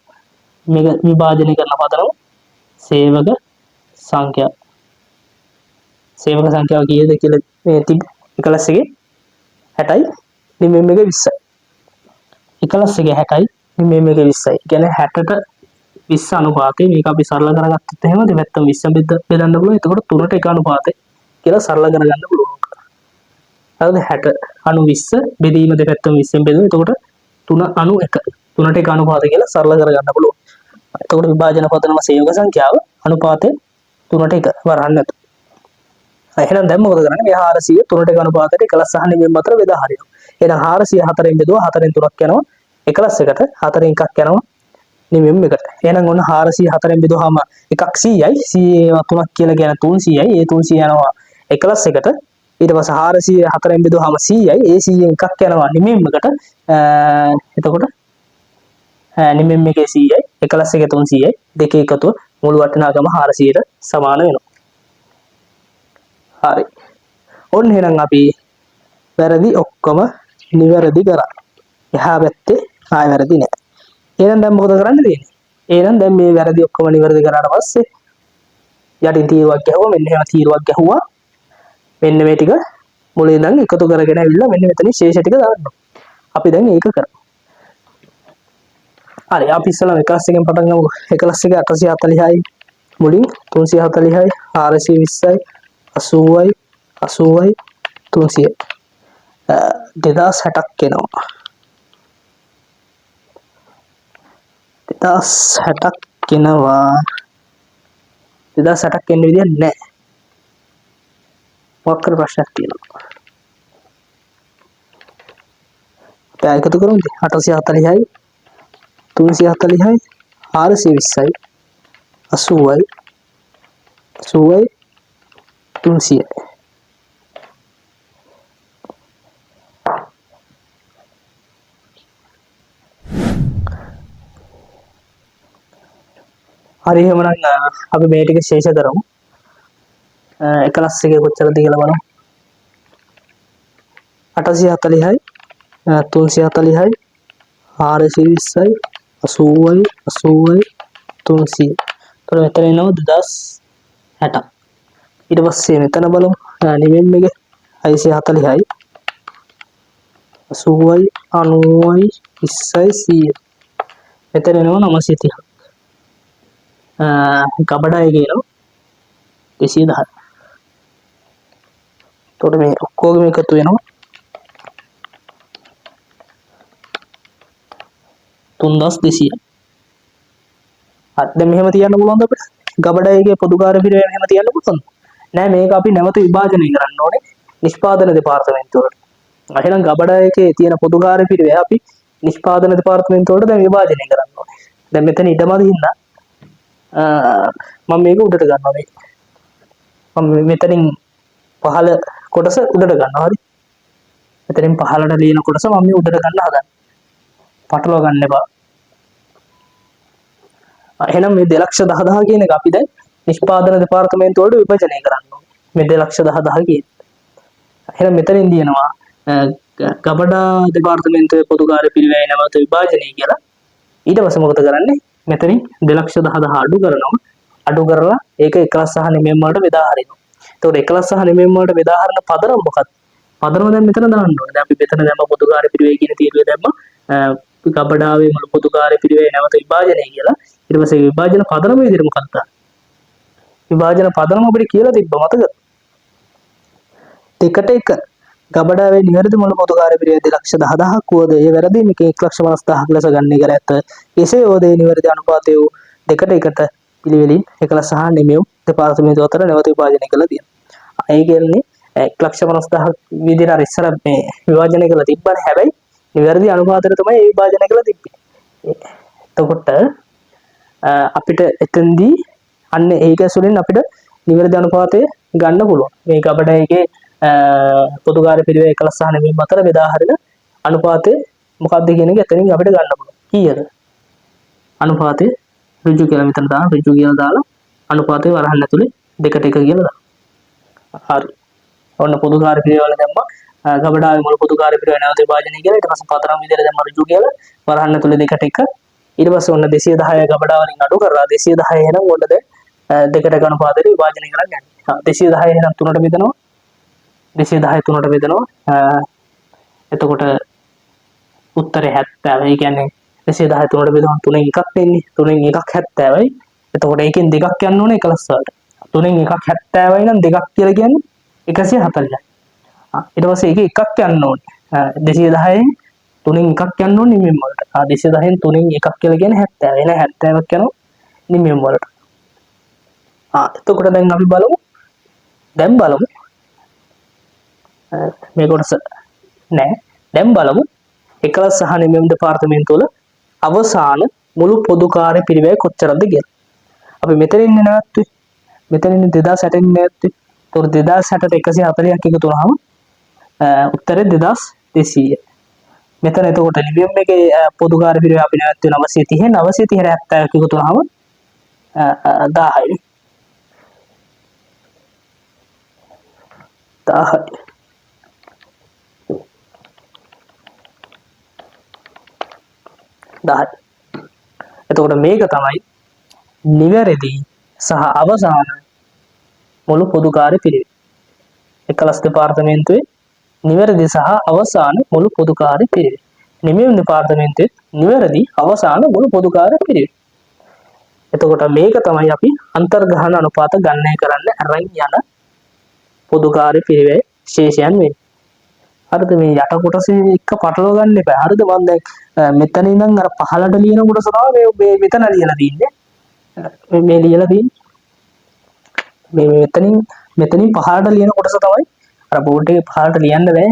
මේක විභාජනය කරන පදනම සේවක සංඛ්‍යාව. සේවක සංඛ්‍යාව කීයද කියලා මේ 11 එකේ 60යි 9 එකේ 20යි. 11 එකේ 60යි 9 එකේ 20යි. කියන්නේ 60ට 20 අනුපාතය. මේක අපි සරල කරගත්තොත් එහෙම දෙපැත්තම 20 බෙදන්න පුළුවන්. එතකොට 3ට 1 අනුපාතය කියලා සරල කරගන්න පුළුවන්. හරිද? 60 අනු 20 බෙදීම දෙපැත්තම 20ෙන් බෙදුවා. එතකොට 3 අනු 1 3ට 1 අනුපාතය කියලා සරල කරගන්න පුළුවන්. එතකොට විභාජන පදනම සේවක සංඛ්‍යාව අනුපාතය 3ට 1 වරහන් නැතු. එහෙනම් දැන් මොකද කරන්නේ? මේ 400 3ට 1 අනුපාතයට 11 සහ 9 අතර බෙදා හරිනවා. එහෙනම් 400 4ෙන් බෙදුවා 4ෙන් 3ක් යනවා. 11 එකට 4ෙන් එකක් යනවා. නිමෙම් එකට. එහෙනම් ඔන්න 400 4ෙන් බෙදුවාම එකක් 100යි. 100 3ක් කියලා කියන 300යි. ඒ 300 යනවා 11 එකට. ඊට පස්සේ 400 4ෙන් බෙදුවාම 100යි. ඒ 100ෙන් එකක් යනවා නිමෙම් එකට. එතකොට නිමෙම් එකේ 100යි. 11 එකේ 300යි. දෙකේ එකතුව මුළු වටිනාකම 400ට සමාන වෙනවා. හරි. ඔන්න එහෙනම් අපි වැරදි ඔක්කොම නිවැරදි කරා. එහා පැත්තේ ආය වැරදි නෑ. එහෙනම් දැන් මොකද කරන්න තියෙන්නේ? එහෙනම් දැන් මේ වැරදි ඔක්කොම නිවැරදි කරාට පස්සේ යටින් තීරුවක් ගැහුවා. මෙන්න එහෙම තීරුවක් ගැහුවා. මෙන්න මේ ටික මුලින් ඉඳන් එකතු කරගෙන ඇවිල්ලා මෙන්න මෙතනින් ශේෂ ටික දාන්න. අපි දැන් ඒක කරමු. හරි. අපි ඉස්සෙල්ලා 11 එකෙන් පටන් ගමු. 11 එකේ 840යි මුලින් 340යි 420යි 80යි 80යි 300යි 2060ක් එනවා. 2060ක් එනවා. 2060ක් එන්න විදියක් නැහැ. මොකක්ද ප්‍රශ්නයක් තියෙනවා. අපි එකතු කරමුද? 840යි 340යි 420යි 80යි 80යි 300යි. හරි එහෙනම් අපි මේ ටික ශේෂ කරමු. 11 එකේ කොච්චරද කියලා බලමු. 840යි 340යි 420යි 80යි 80යි 300යි. එතකොට මෙතන එනවා 2060. ඊට පස්සේ මෙතන බලමු. නිමෙම් එකේ 640යි 80යි 90යි 20යි 100යි. මෙතන එනවා 930ක්. කබඩාය කියනවා 210. එතකොට මේ ඔක්කොගේම එකතු වෙනවා 3200. දැන් මෙහෙම තියන්න පුළුවන්ද අපිට? ගබඩායගේ පොදුකාර්ය පිරිවෙන එහෙම තියන්න පුළුවන්ද? නෑ, මේක අපි නැවත විභාජනය කරන්න ඕනේ නිෂ්පාදන දෙපාර්තමේන්තුවට. එහෙනම් ගබඩායකේ තියෙන පොදුකාර්ය පිරිවෙන අපි නිෂ්පාදන දෙපාර්තමේන්තුවට දැන් විභාජනය කරන්න ඕනේ. දැන් මෙතන ඉඩමදි හින්දා මම මේක උඩට ගන්නවා. මේ මම මෙතනින් පහළ කොටස උඩට ගන්නවා. හරි. මෙතනින් පහළට ලියන කොටස මම මේ උඩට ගන්න හදන්නේ. පටලවා ගන්න එපා. එහෙනම් මේ 210000 කියන එක අපි දැන් නිෂ්පාදන දෙපාර්තමේන්තුවට විභජනය කරන්න ඕනේ. මේ 210000 කියන. එහෙනම් මෙතනින් දිනනවා ගබඩා දෙපාර්තමේන්තුවේ පොදුකාර්ය පිරිවෙන නැවත විභාජනය කියලා. ඊට පස්සේ මොකද කරන්නේ? මෙතනින් 210000 අඩු කරනවා. අඩු කරලා ඒක 11 සහ 9 වලට බෙදා හරිනවා. එතකොට 11 සහ 9 වලට බෙදා හරින පදනම මොකක්ද? පදනම දැන් මෙතන දාන්න ඕනේ. දැන් අපි මෙතන දැම්ම පොදුකාර්ය පිරිවේ කියන තීරුවේ දැම්ම ගබඩාවේ මුළු පොදු කාර්ය පිළිවෙල නැවත විභාජනය කියලා. ඊට පස්සේ විභාජන පදනම විදිහට මොකක්ද? විභාජන පදනම අපිට කියලා තිබ්බ මතකද? දෙකට එක ගබඩාවේ නිවැරදි මුළු පොදු කාර්ය පිළිවෙල 2,10,000ක් වුවද ඒ වැරදි මේක 1,50,000ක් ලෙස ගන්නේ කර ඇත. එසේ වුවද ඒ නිවැරදි අනුපාතය වූ දෙකට එකට පිළිවෙලින් 11 සහ නිමෙව් දෙපාර්තමේන්තුව අතර නැවත විභාජනය කළා තියෙනවා. ඒ කියන්නේ 1,50,000ක් විදිහට අර ඉස්සර මේ විභාජනය කළා තිබ්බනේ. හැබැයි නිවැරදි අනුපාතයට තමයි ඒ විභාජනය කළා තිබ්බේ. එතකොට අපිට එතෙන්දී අන්න ඒක ඇසුරින් අපිට නිවැරදි අනුපාතය ගන්න පුළුවන්. මේ ගබඩාවේ පොදු කාර්ය පිළිවෙල 11 සහ නිමෙව් අතර බෙදා හරින අනුපාතය මොකක්ද කියන එක එතනින් අපිට ගන්න පුළුවන්. කීයද? අනුපාතය ඍජු කියලා මෙතන දාන්න ඍජු කියලා දාලා අනුපාතය වරහන් ඇතුලේ දෙකට එක කියලා දාන්න. හරි. ඔන්න පොදු කාර්ය පිළිවෙල දැම්මා. ගබඩාවේ මුළු පොදු කාර්ය පිළිවෙල නැවත විභාජනය කියලා ඊට පස්සේ පතරම් විදිහට දැම්මා ඍජු කියලා වරහන් ඇතුලේ දෙකට එක. ඊට පස්සේ ඔන්න 210 ගබඩාව වලින් අඩු කරලා 210 එහෙනම් ඔන්න දෙකට එක අනුපාතයට විභාජනය කරන්න යන්නේ. 210 එහෙනම් 3ට බෙදනවා. 210 3ට බෙදනවා. එතකොට උත්තරේ 70. ඒ කියන්නේ 210 3ට බෙදුවම 3න් එකක් දෙන්නේ. 3න් එකක් 70යි. එතකොට ඒකෙන් දෙකක් යන්න ඕනේ 11 වලට. 3න් එකක් 70යි නම් දෙකක් කියලා කියන්නේ 140යි. ඊට පස්සේ ඒකේ එකක් යන්න ඕනේ. 210න් 3න් එකක් යන්න ඕනේ නිමෙම් වලට. 210න් 3න් එකක් කියලා කියන්නේ 70. එන 70ක් යනවා නිමෙම් වලට. එතකොට දැන් අපි බලමු. දැන් බලමු. මේ කොටස නෑ. දැන් බලමු 11 සහ නිමෙම් දෙපාර්තමේන්තුව වල අවසාන මුළු පොදු කාර්ය පිළිවෙල කොච්චරද කියලා. අපි මෙතන ඉන්නේ නැවතුයි. මෙතන ඉන්නේ 2060 ඉන්නේ නැවතුයි. ඒතකොට 2060ට 140ක් එකතු වුණාම උත්තරේ 2200. මෙතන එතකොට නිමෙම් එකේ පොදු කාර්ය පිළිවෙල අපි නැවතුයි 930. 930ට 70ක් එකතු වුණාම 1000යි. 1000යි. එතකොට මේක තමයි නිවැරදි සහ අවසාන මුළු පොදු කාර්ය පිළිවෙල. 11 දෙපාර්තමේන්තුවේ නිවැරදි සහ අවසාන මුළු පොදු කාර්ය පිළිවෙල. නිමෙම් දෙපාර්තමේන්තුවේ නිවැරදි අවසාන මුළු පොදු කාර්ය පිළිවෙල. එතකොට මේක තමයි අපි අන්තර්ග්‍රහණ අනුපාත ගණනය කරන්න අරන් යන පොදු කාර්ය පිළිවෙල ශේෂයන් වෙන්නේ. හරිද? මේ යට කොටසේ එක පටලව ගන්න එපා. හරිද? මම දැන් මෙතන ඉඳන් අර පහළට ලියන කොටස තමයි මේ මෙතන ලියලා තින්නේ. මේ ලියලා තින්නේ. මෙතනින් පහළට ලියන කොටස තමයි අර බෝඩ් එකේ පහළට ලියන්න බෑ.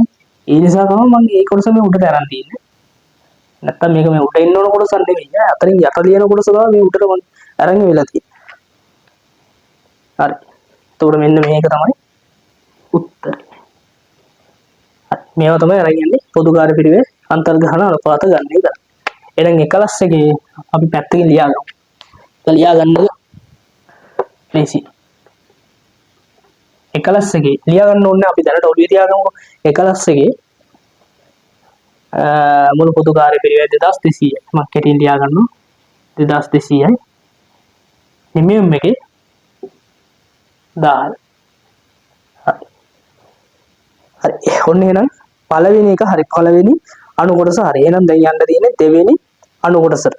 ඒ නිසා තමයි මම මේ කොටස මේ උඩට අරන් තින්නේ. නැත්තම් මේක මේ උඩ ඉන්න ඕන කොටසක් නෙමෙයි. අතරින් යට ලියන කොටස තමයි මේ උඩට මම අරන් වෙලා තියෙන්නේ. හරි. එතකොට මෙන්න මේක තමයි උත්තරේ. මේවා තමයි අරන් යන්නේ පොදු කාර්ය පිළිවෙල අන්තර්ග්‍රහණ අනුපාත ගණනය කරන්න. එහෙනම් 11 එකේ අපි පැත්තකින් ලියා ගමු. ඒක ලියා ගන්නද? ලේසි. 11 එකේ ලියා ගන්න ඕනේ අපි දැනට ඔළුවේ තියාගමු. 11 එකේ මුළු පොදු කාර්ය පිළිවෙල 2200යි. මම කෙටියෙන් ලියා ගන්නවා. 2200යි. නිමෙම් එකේ 1000යි. හරි. ඔන්න එහෙනම් පළවෙනි එක හරි. පළවෙනි අණු කොටස හරි. එහෙනම් දැන් යන්න තියෙන්නේ දෙවෙනි අණු කොටසට.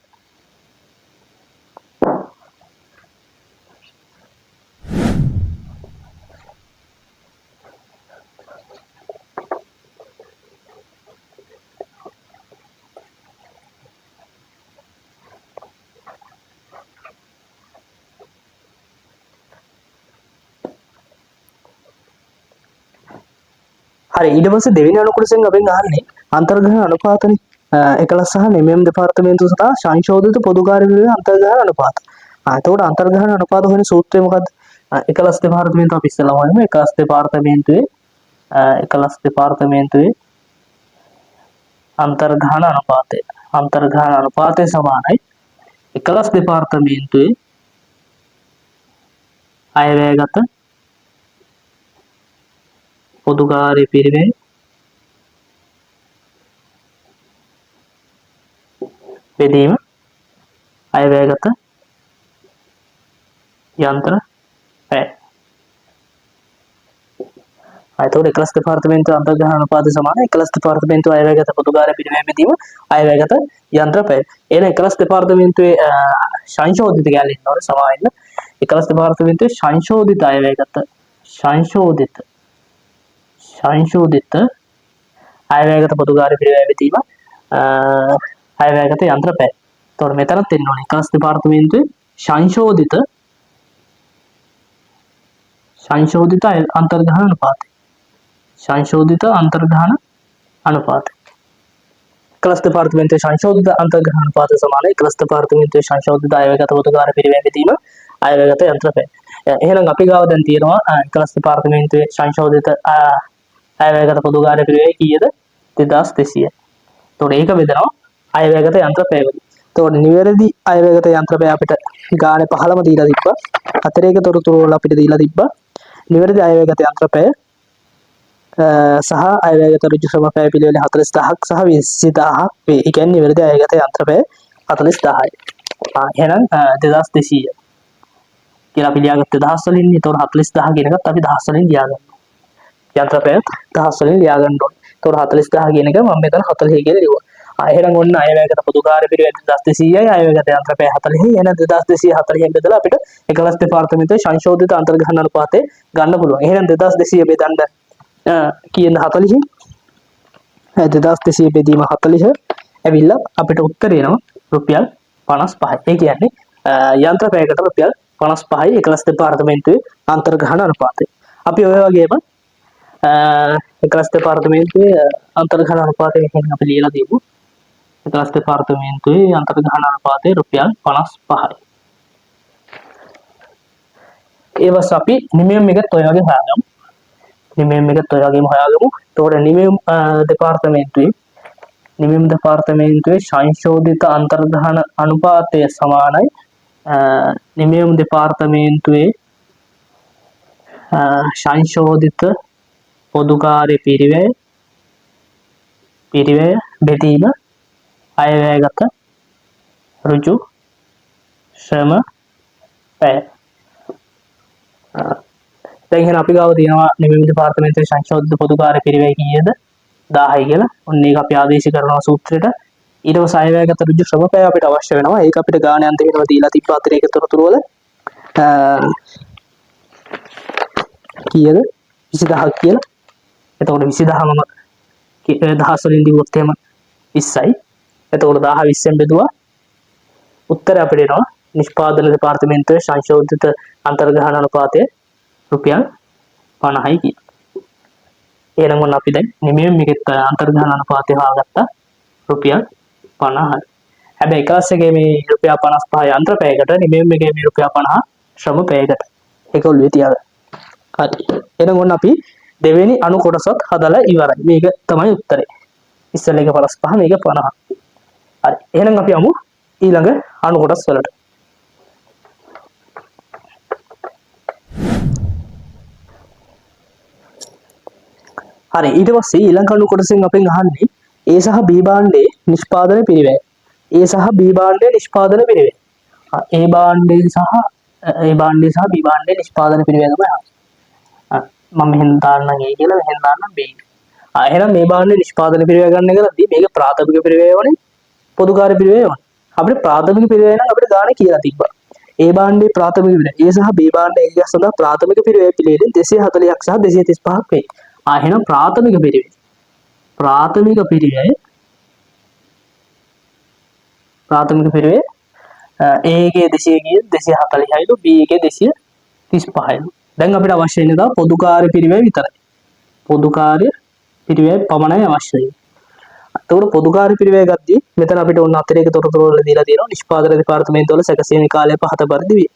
හරි. ඊට පස්සේ දෙවෙනි අණු කොටසෙන් අපෙන් අහන්නේ අන්තර්ග්‍රහණ අනුපාතනේ. 11 සහ නිමෙම් දෙපාර්තමේන්තුව සහ සංශෝධිත පොදු කාර්ය පිළිවෙල අන්තර්ග්‍රහණ අනුපාත. එතකොට අන්තර්ග්‍රහණ අනුපාත හොයන සූත්‍රය මොකද්ද? 11 දෙපාර්තමේන්තුව අපි ඉස්සෙල්ලාම හොයමු. 11 දෙපාර්තමේන්තුවේ අන්තර්ග්‍රහණ අනුපාතය. අන්තර්ග්‍රහණ අනුපාතය සමානයි 11 දෙපාර්තමේන්තුවේ අයවැයගත පොදු කාර්ය පිළිවෙල බෙදීම අයවැයගත යන්ත්‍ර පැය. එතකොට එකලස් දෙපාර්තමේන්තුව අන්තර්ග්‍රහණ අනුපාතය සමාන එකලස් දෙපාර්තමේන්තුව අයවැයගත පොදුකාර්ය පිරිවැය බෙදීම අයවැයගත යන්ත්‍ර පැය. එහෙනම් එකලස් දෙපාර්තමේන්තුවේ සංශෝධිත කැලේ ඉන්නවනේ සමාවෙන්න. එකලස් දෙපාර්තමේන්තුවේ සංශෝධිත අයවැයගත පොදුකාර්ය පිරිවැය බෙදීම අයවැයගත යන්ත්‍ර පැය. එතකොට මෙතනත් එන්න ඕනේ එකලස් දෙපාර්තමේන්තුවේ සංශෝධිත අන්තර්ග්‍රහණ අනුපාතය. සංශෝධිත අන්තර්ග්‍රහණ අනුපාතය. එකලස් දෙපාර්තමේන්තුවේ සංශෝධිත අන්තර්ග්‍රහණ අනුපාතය සමාන එකලස් දෙපාර්තමේන්තුවේ සංශෝධිත අයවැයගත පොදුකාර්ය පිරිවැය බෙදීම අයවැයගත යන්ත්‍ර පැය. එහෙනම් අපි ගාව දැන් තියෙනවා එකලස් දෙපාර්තමේන්තුවේ සංශෝධිත අයවැයගත පොදුකාර්ය පිරිවැය කීයද? 2200. එතකොට ඒක බෙදනවා අයවැයගත යන්ත්‍ර පැය වලින්. එතකොට නිවැරදි අයවැයගත යන්ත්‍ර පැය අපිට ගානේ 15ම දීලා තිබ්බා. අතිරේක තොරතුරු වල අපිට දීලා තිබ්බා. නිවැරදි අයවැයගත යන්ත්‍ර පැය සහ අයවැයගත ඍජු ශ්‍රම පැය පිළිවෙල 40000ක් සහ 20000ක් වේ. ඒ කියන්නේ නිවැරදි අයවැයගත යන්ත්‍ර පැය 40000යි. එහෙනම් 2200 කියලා අපි ලියාගත්තේ දහස් වලින්. ඒතකොට 40000 කියන එකත් අපි දහස් වලින් ලියාගන්නවා. යන්ත්‍ර පැයත් දහස් වලින් ලියාගන්න ඕනේ. ඒතකොට 40000 කියන එක මම මෙතන 40 කියලා ලියුවා. එහෙනම් ඔන්න අයවැයගත පොදුකාර්ය පිරිවැය 2200යි අයවැයගත යන්ත්‍ර පැය 40යි. එහෙනම් 2240ෙන් බෙදලා අපිට එකලස් දෙපාර්තමේන්තුවේ සංශෝධිත අන්තර්ග්‍රහණ අනුපාතය ගන්න පුළුවන්. එහෙනම් 2200 බෙදන්න කියන 40 2200 බෙදීම 40 ඇවිල්ලා අපිට උත්තරේ එනවා රුපියල් 55යි. ඒ කියන්නේ යන්ත්‍ර පැයකට රුපියල් 55යි එකලස් දෙපාර්තමේන්තුවේ අන්තර්ග්‍රහණ අනුපාතය. අපි ඔය වගේම එකලස් දෙපාර්තමේන්තුවේ අන්තර්ග්‍රහණ අනුපාතය මෙහෙම අපි ලියලා දීමු. එකලස් දෙපාර්තමේන්තුවේ අන්තර්ග්‍රහණ අනුපාතය රුපියල් 55යි. ඒවස් අපි නිමයම් එකත් ඔය වගේ හොයාගමු. එතකොට නිමයම් දෙපාර්තමේන්තුවේ සංශෝධිත අන්තර්ග්‍රහණ අනුපාතය සමානයි නිමයම් දෙපාර්තමේන්තුවේ සංශෝධිත පොදුකාර්ය පිරිවැය බෙදීම අයවැයගත ඍජු ශ්‍රම පැය. දැන් එහෙනම් අපි ගාව තියෙනවා නිමයම් දෙපාර්තමේන්තුවේ සංශෝධිත පොදුකාර්ය පිරිවැය කීයද? 1000යි කියලා. ඔන්න ඒක අපි ආදේශ කරනවා සූත්‍රයට. ඊට පස්සේ අයවැයගත ඍජු ශ්‍රම පැය අපිට අවශ්‍ය වෙනවා. ඒක අපිට ගාණ යන්ත වෙනවා දීලා තිබ්බ අතිරේක තොරතුරු වල කීයද? 20000ක් කියලා. එතකොට 20000ම දහස් වලින් දිවුවොත් එහෙම 20යි. එතකොට 1000 20ෙන් බෙදුවා උත්තරය අපිට එනවා නිෂ්පාදන දෙපාර්තමේන්තුවේ සංශෝධිත අන්තර්ග්‍රහණ අනුපාතය රුපියල් 50යි කියලා. එහෙනම් ඔන්න අපි දැන් නිමයම් එකෙත් අන්තර්ග්‍රහණ අනුපාතය හොයාගත්තා රුපියල් 50යි. හැබැයි එකලස් එකේ මේ රුපියල් 55 යන්ත්‍ර පැයකට නිමයම් එකේ මේ රුපියල් 50 ශ්‍රම පැයකට. ඒක ඔළුවේ තියාගන්න. හරි. එහෙනම් ඔන්න අපි දෙවෙනි අණු කොටසත් හදලා ඉවරයි. මේක තමයි උත්තරේ. ඉස්සෙල් එක 55 මේක 50. හරි. එහෙනම් අපි යමු ඊළඟ අණු කොටස් වලට. හරි. ඊට පස්සේ ඊළඟ අණු කොටසෙන් අපෙන් අහන්නේ A සහ B භාණ්ඩයේ නිෂ්පාදන පිරිවැය. A සහ B භාණ්ඩයේ නිෂ්පාදන පිරිවැය. A භාණ්ඩයේ සහ B භාණ්ඩයේ නිෂ්පාදන පිරිවැය තමයි අහන්නේ. මම මෙහෙන් දාන්නම් A කියලා මෙහෙන් දාන්නම් B. එහෙනම් මේ භාණ්ඩයේ නිෂ්පාදන පිරිවැය ගන්න එකදී මේක ප්‍රාථමික පිරිවැය වනේ පොදුකාර්ය පිරිවැය වනේ. අපිට ප්‍රාථමික පිරිවැය නම් අපිට ගාණ කියලා තිබ්බා. A භාණ්ඩයේ ප්‍රාථමික පිරිවැය A සහ B භාණ්ඩයේ එළිය සඳහා ප්‍රාථමික පිරිවැය පිළිවෙලින් 240ක් සහ 235ක් වේ. එහෙනම් ප්‍රාථමික පිරිවැය A එකේ 240යිලු B එකේ 235යිලු. දැන් අපිට අවශ්‍ය වෙන්නේ තව පොදුකාර්ය පිරිවැය විතරයි. පොදුකාර්ය පිරිවැය පමණයි අවශ්‍ය වෙන්නේ. එතකොට පොදුකාර්ය පිරිවැය ගත්තී මෙතන අපිට ඔන්න අතිරේක තොරතුරු වල දීලා තියෙනවා නිෂ්පාදන දෙපාර්තමේන්තුව වල සැකසීමේ කාලය පහත පරිදි වේ.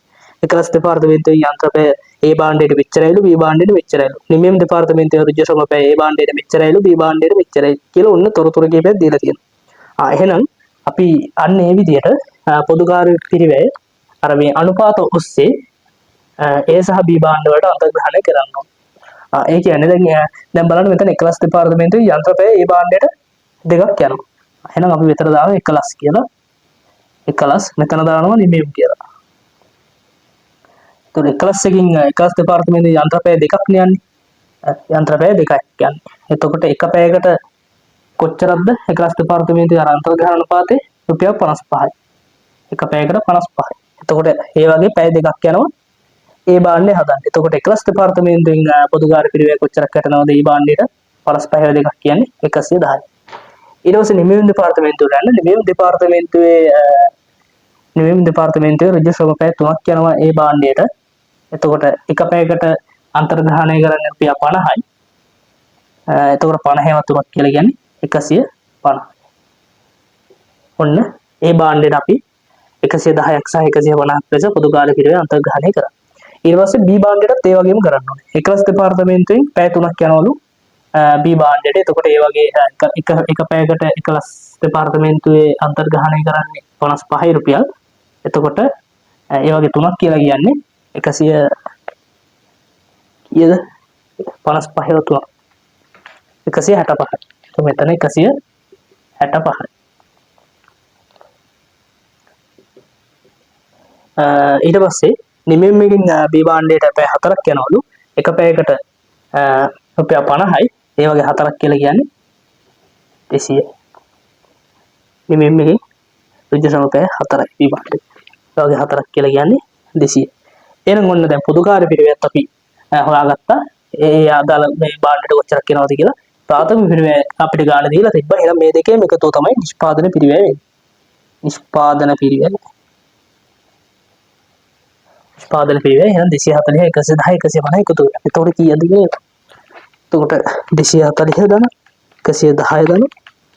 එකලස් දෙපාර්තමේන්තුවේ යන්ත්‍ර පැය A භාණ්ඩයට මෙච්චරයිලු B භාණ්ඩයට මෙච්චරයිලු. නිමයම් දෙපාර්තමේන්තුවේ ඍජු ශ්‍රම පැය A භාණ්ඩයට මෙච්චරයිලු B භාණ්ඩයට මෙච්චරයි කියලා ඔන්න තොරතුරු කීපයක් දීලා තියෙනවා. එහෙනම් අපි අන්න ඒ විදිහට පොදුකාර්ය පිරිවැය අර මේ අනුපාත ඔස්සේ A සහ B භාණ්ඩ වලට අන්තර්ග්‍රහණය කරන්න ඕනේ. ඒ කියන්නේ දැන් බලන්න මෙතන එකලස් දෙපාර්තමේන්තුවේ යන්ත්‍ර පැය A භාණ්ඩයට දෙකක් යනවා. එහෙනම් අපි මෙතන දානවා එකලස් කියලා. එකලස් මෙතන දානවා නිමයම් කියලා. එතකොට එකලස් එකකින් එකලස් දෙපාර්තමේන්තුවේ යන්ත්‍ර පැය දෙකක් නේ යන්නේ. යන්ත්‍ර පැය දෙකක් කියන්නේ. එතකොට එක පැයකට කොච්චරක්ද එකලස් දෙපාර්තමේන්තුවේ අර අන්තර්ග්‍රහණ අනුපාතේ රුපියල් 55යි. එක පැයකට 55යි. එතකොට ඒ වගේ පැය දෙකක් යනවා ඒ භාණ්ඩය හදන්න. එතකොට එකලස් දෙපාර්තමේන්තුවෙන් පොදු කාර්ය පිරිවැය කොච්චරක් වැටෙනවද මේ භාණ්ඩයට? 55 දෙකක් කියන්නේ 110යි. ඊට පස්සේ නිමවීම දෙපාර්තමේන්තුවට යන්න. නිමවීම දෙපාර්තමේන්තුවේ ඍජු ශ්‍රම පැය 3ක් යනවා ඒ භාණ්ඩයට. එතකොට එක පැයකට අන්තර්ග්‍රහණය කරන්නේ රුපියල් 50යි. එතකොට 50ව 3ක් කියලා කියන්නේ 150. ඔන්න ඒ භාණ්ඩයට අපි 110ක් සහ 150ක් ලෙස පොදු කාර්ය පිරිවැය අන්තර්ග්‍රහණය කරා. ඊට පස්සේ B භාණ්ඩයටත් ඒ වගේම කරන්න ඕනේ. එකලස් දෙපාර්තමේන්තුවෙන් පැය 3ක් යනවලු B භාණ්ඩයට. එතකොට ඒ වගේ එක පැයකට එකලස් දෙපාර්තමේන්තුවේ අන්තර්ග්‍රහණය කරන්නේ 55යි රුපියල්. එතකොට ඒ වගේ 3ක් කියලා කියන්නේ 100 කීයද? 55ව 3 165යි. તો මෙතන 165යි. ඊට පස්සේ නිමෙම්මකින් B භාණ්ඩයට පැය 4ක් යනවලු. එක පැයකට රුපියල් 50යි. ඒ වගේ 4ක් කියලා කියන්නේ 200යි. නිමෙම්මකින් ඍජු ශ්‍රම පැය 4යි B භාණ්ඩේ. ඒ වගේ 4ක් කියලා කියන්නේ 200යි. එහෙනම් ඔන්න දැන් පොදු කාර්ය පිරිවැයත් අපි හොයාගත්තා. ඒ අදාළ මේ භාණ්ඩයට කොච්චරක් යනවද කියලා. ප්‍රාථමික පිරිවැය අපිට ගාණ දීලා තිබ්බා. එහෙනම් මේ දෙකේම එකතුව තමයි නිෂ්පාදන පිරිවැය වෙන්නේ. නිෂ්පාදන පිරිවැය එහෙනම් 240 110 150 එකතු වෙනවා. එතකොට කීයද කියන්නේ? එතකොට 240 දන 110 දන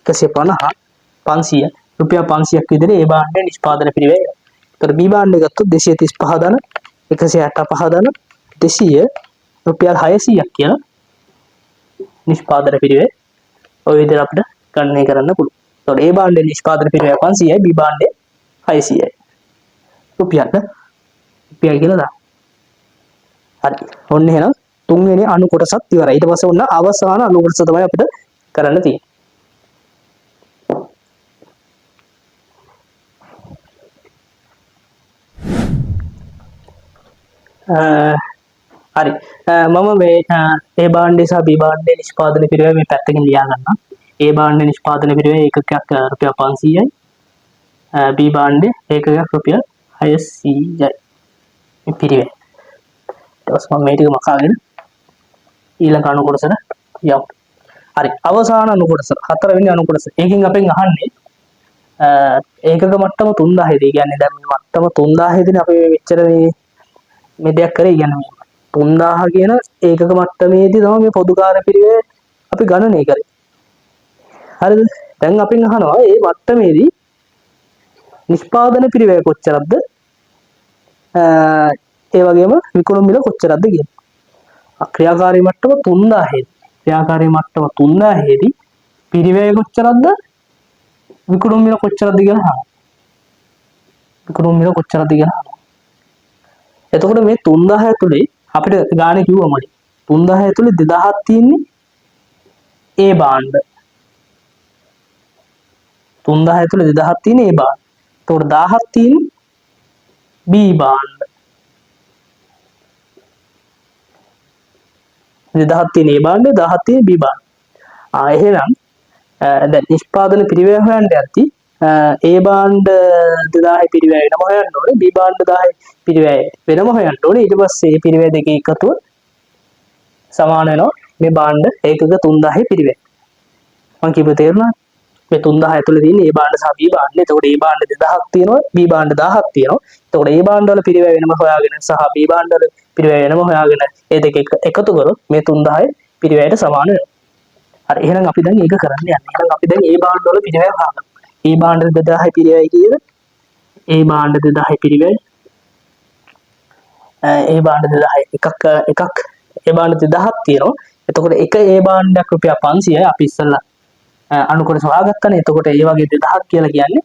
150 500 රුපියල් 500ක් විදිහට ඒ භාණ්ඩයේ නිෂ්පාදන පිරිවැය. එතකොට B භාණ්ඩය ගත්තොත් 235 දන 165 දන 200 රුපියල් 600ක් කියලා නිෂ්පාදන පිරිවැය ඔය විදිහට අපිට ගණනය කරන්න පුළුවන්. එතකොට A භාණ්ඩයේ නිෂ්පාදන පිරිවැය 500යි B භාණ්ඩයේ 600යි. රුපියල් කියලා දාන්න. හරි. ඔන්න එහෙනම් තුන්වෙනි අණු කොටසත් ඉවරයි. ඊට පස්සේ ඔන්න අවසාන අණු කොටස තමයි අපිට කරන්න තියෙන්නේ. හරි. මම මේ A භාණ්ඩය සහ B භාණ්ඩයේ නිෂ්පාදන පිරිවැය මේ පැත්තකින් ලියා ගන්නම්. A භාණ්ඩයේ නිෂ්පාදන පිරිවැය ඒකකයක් රුපියල් 500යි. B භාණ්ඩයේ ඒකකයක් රුපියල් 600යි. පිරිවැය. ඊට පස්සේ මම මේ ටික මකාගෙන ඊළඟ අණු කොටසට යමු. හරි. අවසාන අණු කොටස 4 වෙනි අණු කොටස. ඒකෙන් අපෙන් අහන්නේ ඒකක මට්ටම 3000 දී. කියන්නේ දැන් මේ මට්ටම 3000 දී අපි මෙච්චර මේ දෙයක් කරේ. කියන්නේ 3000 කියන ඒකක මට්ටමේදී තමයි මේ පොදු කාර්ය පිරිවැය අපි ගණනය කරේ. හරිද? දැන් අපෙන් අහනවා මේ මට්ටමේදී නිෂ්පාදන පිරිවැය කොච්චරක්ද? ඒ වගේම විකුණුම් මිල කොච්චරක්ද කියන්නේ. ක්‍රියාකාරී මට්ටම 3000 ක්‍රියාකාරී මට්ටම 3000 දී පිරිවැය කොච්චරක්ද? විකුණුම් මිල කොච්චරක්ද කියලා අහනවා. විකුණුම් මිල කොච්චරක්ද කියලා අහනවා. එතකොට මේ 3000 ඇතුලේ අපිට ගානේ කිව්වම 3000 ඇතුලේ 2000ක් තියෙන්නේ A භාණ්ඩ. 3000 ඇතුලේ 2000ක් තියෙන්නේ A භාණ්ඩ. එතකොට 1000ක් තියෙන්නේ B භාණ්ඩ. 2000ක් තියෙන A භාණ්ඩ 1000ක් තියෙන B භාණ්ඩ. එහෙනම් දැන් නිෂ්පාදන පිරිවැය හොයන්න යද්දී A භාණ්ඩ 2000 පිරිවැය වෙනම හොයන්න ඕනේ. B භාණ්ඩ 1000 පිරිවැය වෙනම හොයන්න ඕනේ. ඊට පස්සේ මේ පිරිවැය දෙකේ එකතුව සමාන වෙනවා මේ භාණ්ඩ ඒකක 3000 පිරිවැය. මම කියපු තේරුණාද? මේ 3000 ඇතුලේ තියෙන A භාණ්ඩ සහ B භාණ්ඩ. එතකොට A භාණ්ඩ 2000ක් තියෙනවා, B භාණ්ඩ 1000ක් තියෙනවා. එතකොට A භාණ්ඩ වල පිරිවැය වෙනම හොයාගෙන සහ B භාණ්ඩ වල පිරිවැය වෙනම හොයාගෙන මේ දෙක එකතු කරොත් මේ 3000 පිරිවැයට සමාන වෙනවා. හරි. එහෙනම් අපි දැන් ඒක කරන්න යන්නේ. එහෙනම් අපි දැන් A භාණ්ඩ වල පිරිවැය හොයාගමු. A භාණ්ඩ 2000 පිරිවැය කීයද? A භාණ්ඩ 2000 පිරිවැය A භාණ්ඩ 2000 එකක් A භාණ්ඩ 2000ක් තියෙනවා. එතකොට එක A භාණ්ඩයක් රුපියල් 500යි. අපි ඉස්සෙල්ලා අණු කොටස හොයාගත්තානේ. එතකොට ඒ වගේ 2000ක් කියලා කියන්නේ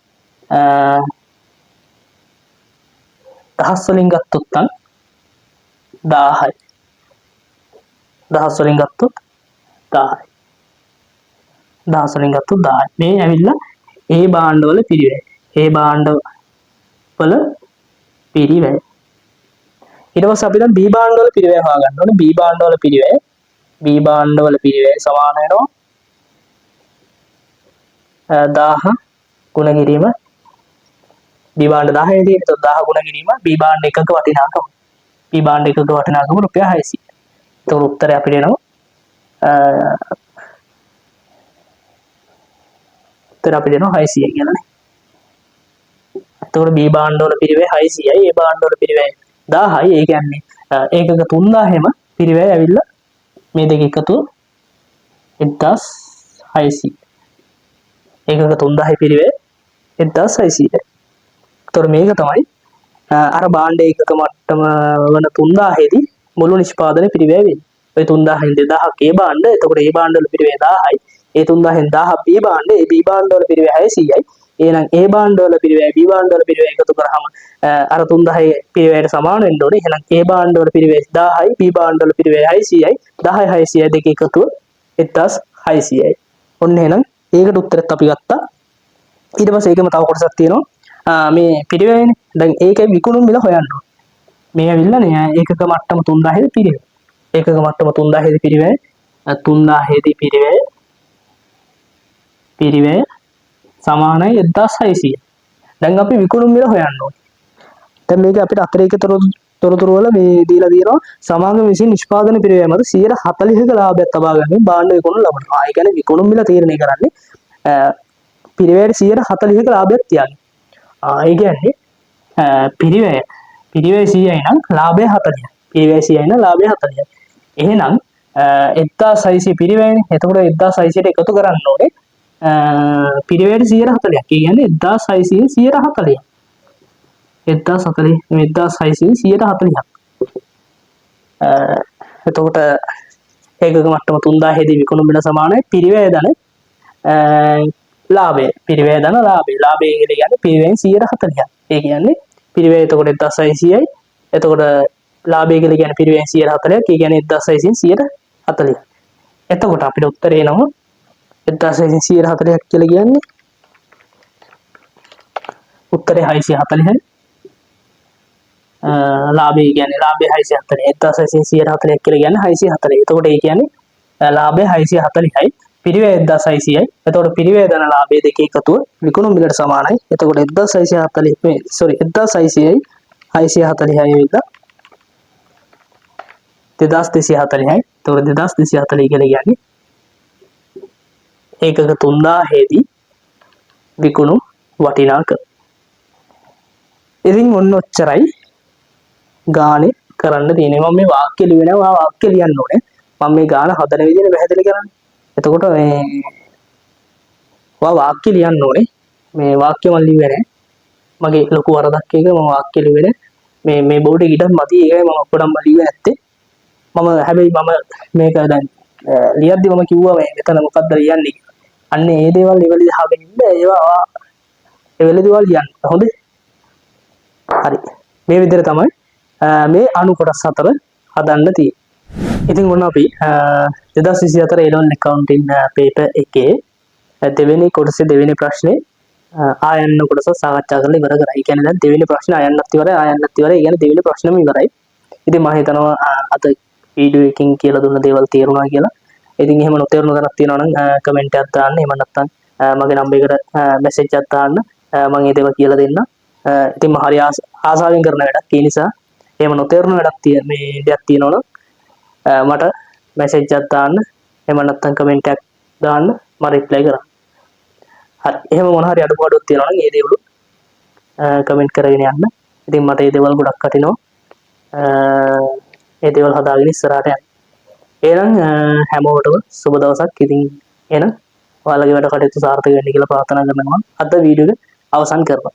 දහස් වලින් ගත්තොත් නම් 1000යි. දහස් වලින් ගත්තොත් 1000යි. දහස් වලින් ගත්තොත් 1000යි. මේ ඇවිල්ලා A භාණ්ඩ වල පිරිවැය. A භාණ්ඩ වල පිරිවැය. ඊට පස්සේ අපි දැන් B භාණ්ඩ වල පිරිවැය හොයාගන්න ඕනේ. B භාණ්ඩ වල පිරිවැය B භාණ්ඩවල පිරිවැය සමාන වෙනවා 1000 ගුණ කිරීම B භාණ්ඩ 10 දී එතකොට 1000 ගුණ කිරීම B භාණ්ඩ එකක වටිනාකම B භාණ්ඩ එකක වටිනාකම රුපියල් 600. එතකොට උත්තරය අපිට එනවා උත්තර අපිට එනවා 600 කියලානේ. එතකොට B භාණ්ඩවල පිරිවැය 600යි A භාණ්ඩවල පිරිවැය 1000යි. ඒ කියන්නේ ඒකක 3000ෙම පිරිවැය ඇවිල්ලා මේ දෙක එකතු 1600. ඒකක 3000යි පිරිවැය 1600යි. එතකොට මේක තමයි අර භාණ්ඩ ඒකක මට්ටම වන 3000 දී මුළු නිෂ්පාදන පිරිවැය වෙන්නේ. ඔය 3000න් 2000ක් A භාණ්ඩ. එතකොට A භාණ්ඩ වල පිරිවැය 1000යි. ඒ 3000න් 1000ක් B භාණ්ඩ. ඒ B භාණ්ඩ වල පිරිවැය 600යි. එහෙනම් A භාණ්ඩ වල පිරිවැය B භාණ්ඩ වල පිරිවැය එකතු කරාම අර 3000 පිරිවැයට සමාන වෙන්න ඕනේ. එහෙනම් A භාණ්ඩ වල පිරිවැය 1000යි B භාණ්ඩ වල පිරිවැය 600යි. 10 600 දෙක එකතුව 1600යි. ඔන්න එහෙනම් ඒකට උත්තරත් අපි ගත්තා. ඊට පස්සේ ඒකම තව කොටසක් තියෙනවා. මේ පිරිවැයනේ. දැන් ඒකේ විකුණුම් මිල හොයන්න ඕනේ. මේ ඇවිල්ලා නේ ඒකක මට්ටම 3000 දී පිරිවැය. ඒකක මට්ටම 3000 දී පිරිවැය 3000 දී පිරිවැය සමානයි 1600. දැන් අපි විකුණුම් මිල හොයන්න ඕනේ. දැන් මේක අපිට අතිරේක තොරතුරු වල මේ දීලා තියෙනවා සමාගම විසින් නිෂ්පාදන පිරිවැය මත 140ක ලාභයක් තබා ගැනීම භාණ්ඩ විකුණුම් ලබනවා. ඒ කියන්නේ විකුණුම් මිල තීරණය කරන්නේ පිරිවැයට 140ක ලාභයක් තියන්නේ. ඒ කියන්නේ පිරිවැය 100යි නම් ලාභය 40යි. පිරිවැය 100යි නම් ලාභය 40යි. එහෙනම් 1600 පිරිවැයනේ. එතකොට 1600ට එකතු කරන්න ඕනේ පිරිවැයට 140ක්. ඒ කියන්නේ 1600 140ක්. 1600 එතකොට ඒකක මට්ටම 3000 දී විකුණුම් මිල සමානයි පිරිවැය ධන ලාභය. පිරිවැය ධන ලාභය. ලාභය කියන්නේ පිරිවැයෙන් 140ක්. ඒ කියන්නේ පිරිවැය එතකොට 1600යි. එතකොට ලාභය කියලා කියන්නේ පිරිවැයෙන් 140ක්. ඒ කියන්නේ 1600 140ක්. එතකොට අපිට උත්තරේ එනවා 1640ක් කියලා කියන්නේ උත්තරේ 640යි. ලාභය කියන්නේ ලාභය 640. 1640ක් කියලා කියන්නේ 640. එතකොට ඒ කියන්නේ ලාභය 640යි. පිරිවැය 1600යි. එතකොට පිරිවැය ධන ලාභය දෙක එකතුව විකුණුම් මිලට සමානයි. එතකොට 1640 1600යි 640යි විතර 2240යි. එතකොට 2240 කියලා කියන්නේ ඒකක 3000 දී විකුණුම් වටිනාකම. ඉතින් ඔන්න ඔච්චරයි ගානේ කරන්න තියෙන්නේ. මම මේ වාක්‍ය ලියනවා වාක්‍ය ලියන්න ඕනේ. මම මේ ගාන හදන විදිහට පැහැදිලි කරන්නේ. එතකොට මේ වාක්‍ය ලියන්න ඕනේ. මේ වාක්‍ය මම ලිව්වේ නැහැ. මගේ ලොකු වරදක් එක මම වාක්‍ය ලිව්වේ නැහැ. මේ බෝඩ් එක ඊටත් මදි. ඒකයි මම ඔක්කොම ලිව්වේ නැත්තේ. මම හැබැයි මම මේක දැන් ලියද්දි මම කිව්වා මේ මෙතන මොකද්ද ලියන්නේ කියලා. අන්න ඒ දේවල් ඉවලි අහගෙන ඉන්න ඒවා එවල දේවල් ලියන්න. හොඳේ. හරි. මේ විදිහට තමයි මේ අණු කොටස් 4 හදන්න තියෙන්නේ. ඉතින් මොන අපි 2024 A-level accounting paper එකේ දෙවෙනි කොටසේ දෙවෙනි ප්‍රශ්නේ ආයන්න කොටස සාකච්ඡා කරලා ඉවර කරා. ඒ කියන්නේ දැන් දෙවෙනි ප්‍රශ්නේ ආයන්නත් ඉවරයි ආයන්නත් ඉවරයි. ඒ කියන්නේ දෙවෙනි ප්‍රශ්නෙම ඉවරයි. ඉතින් මම හිතනවා අද වීඩියෝ එකකින් කියලා දුන්න දේවල් තේරුණා කියලා. ඉතින් එහෙම නොතේරුණු තැනක් තියෙනවා නම් කමෙන්ට් එකක් දාන්න. එහෙම නැත්නම් මගේ නම්බර් එකට මැසේජ් එකක් දාන්න. මම ඒ දේවල් කියලා දෙන්නම්. ඉතින් මම හරි ආසාවෙන් කරන වැඩක්. ඒ නිසා එහෙම නොතේරුණු වැඩක් මේ දෙයක් තියෙනවනම් මට මැසේජ් එකක් දාන්න. එහෙම නැත්නම් කමෙන්ට් එකක් දාන්න. මම රිප්ලයි කරා. හරි. එහෙම මොන හරි අඩුපාඩුවක් තියෙනවා නම් ඒ දේවල් කමෙන්ට් කරගෙන යන්න. ඉතින් මට ඒ දේවල් ගොඩක් වටිනවා. ඒ දේවල් හදාගෙන ඉස්සරහට යන්න. එහෙනම් හැමෝටම සුබ දවසක්. ඉතින් එහෙනම් ඔයාලගේ වැඩ කටයුතු සාර්ථක වෙන්න කියලා ප්‍රාර්ථනා කරනවා. අද වීඩියෝ එක අවසන් කරනවා.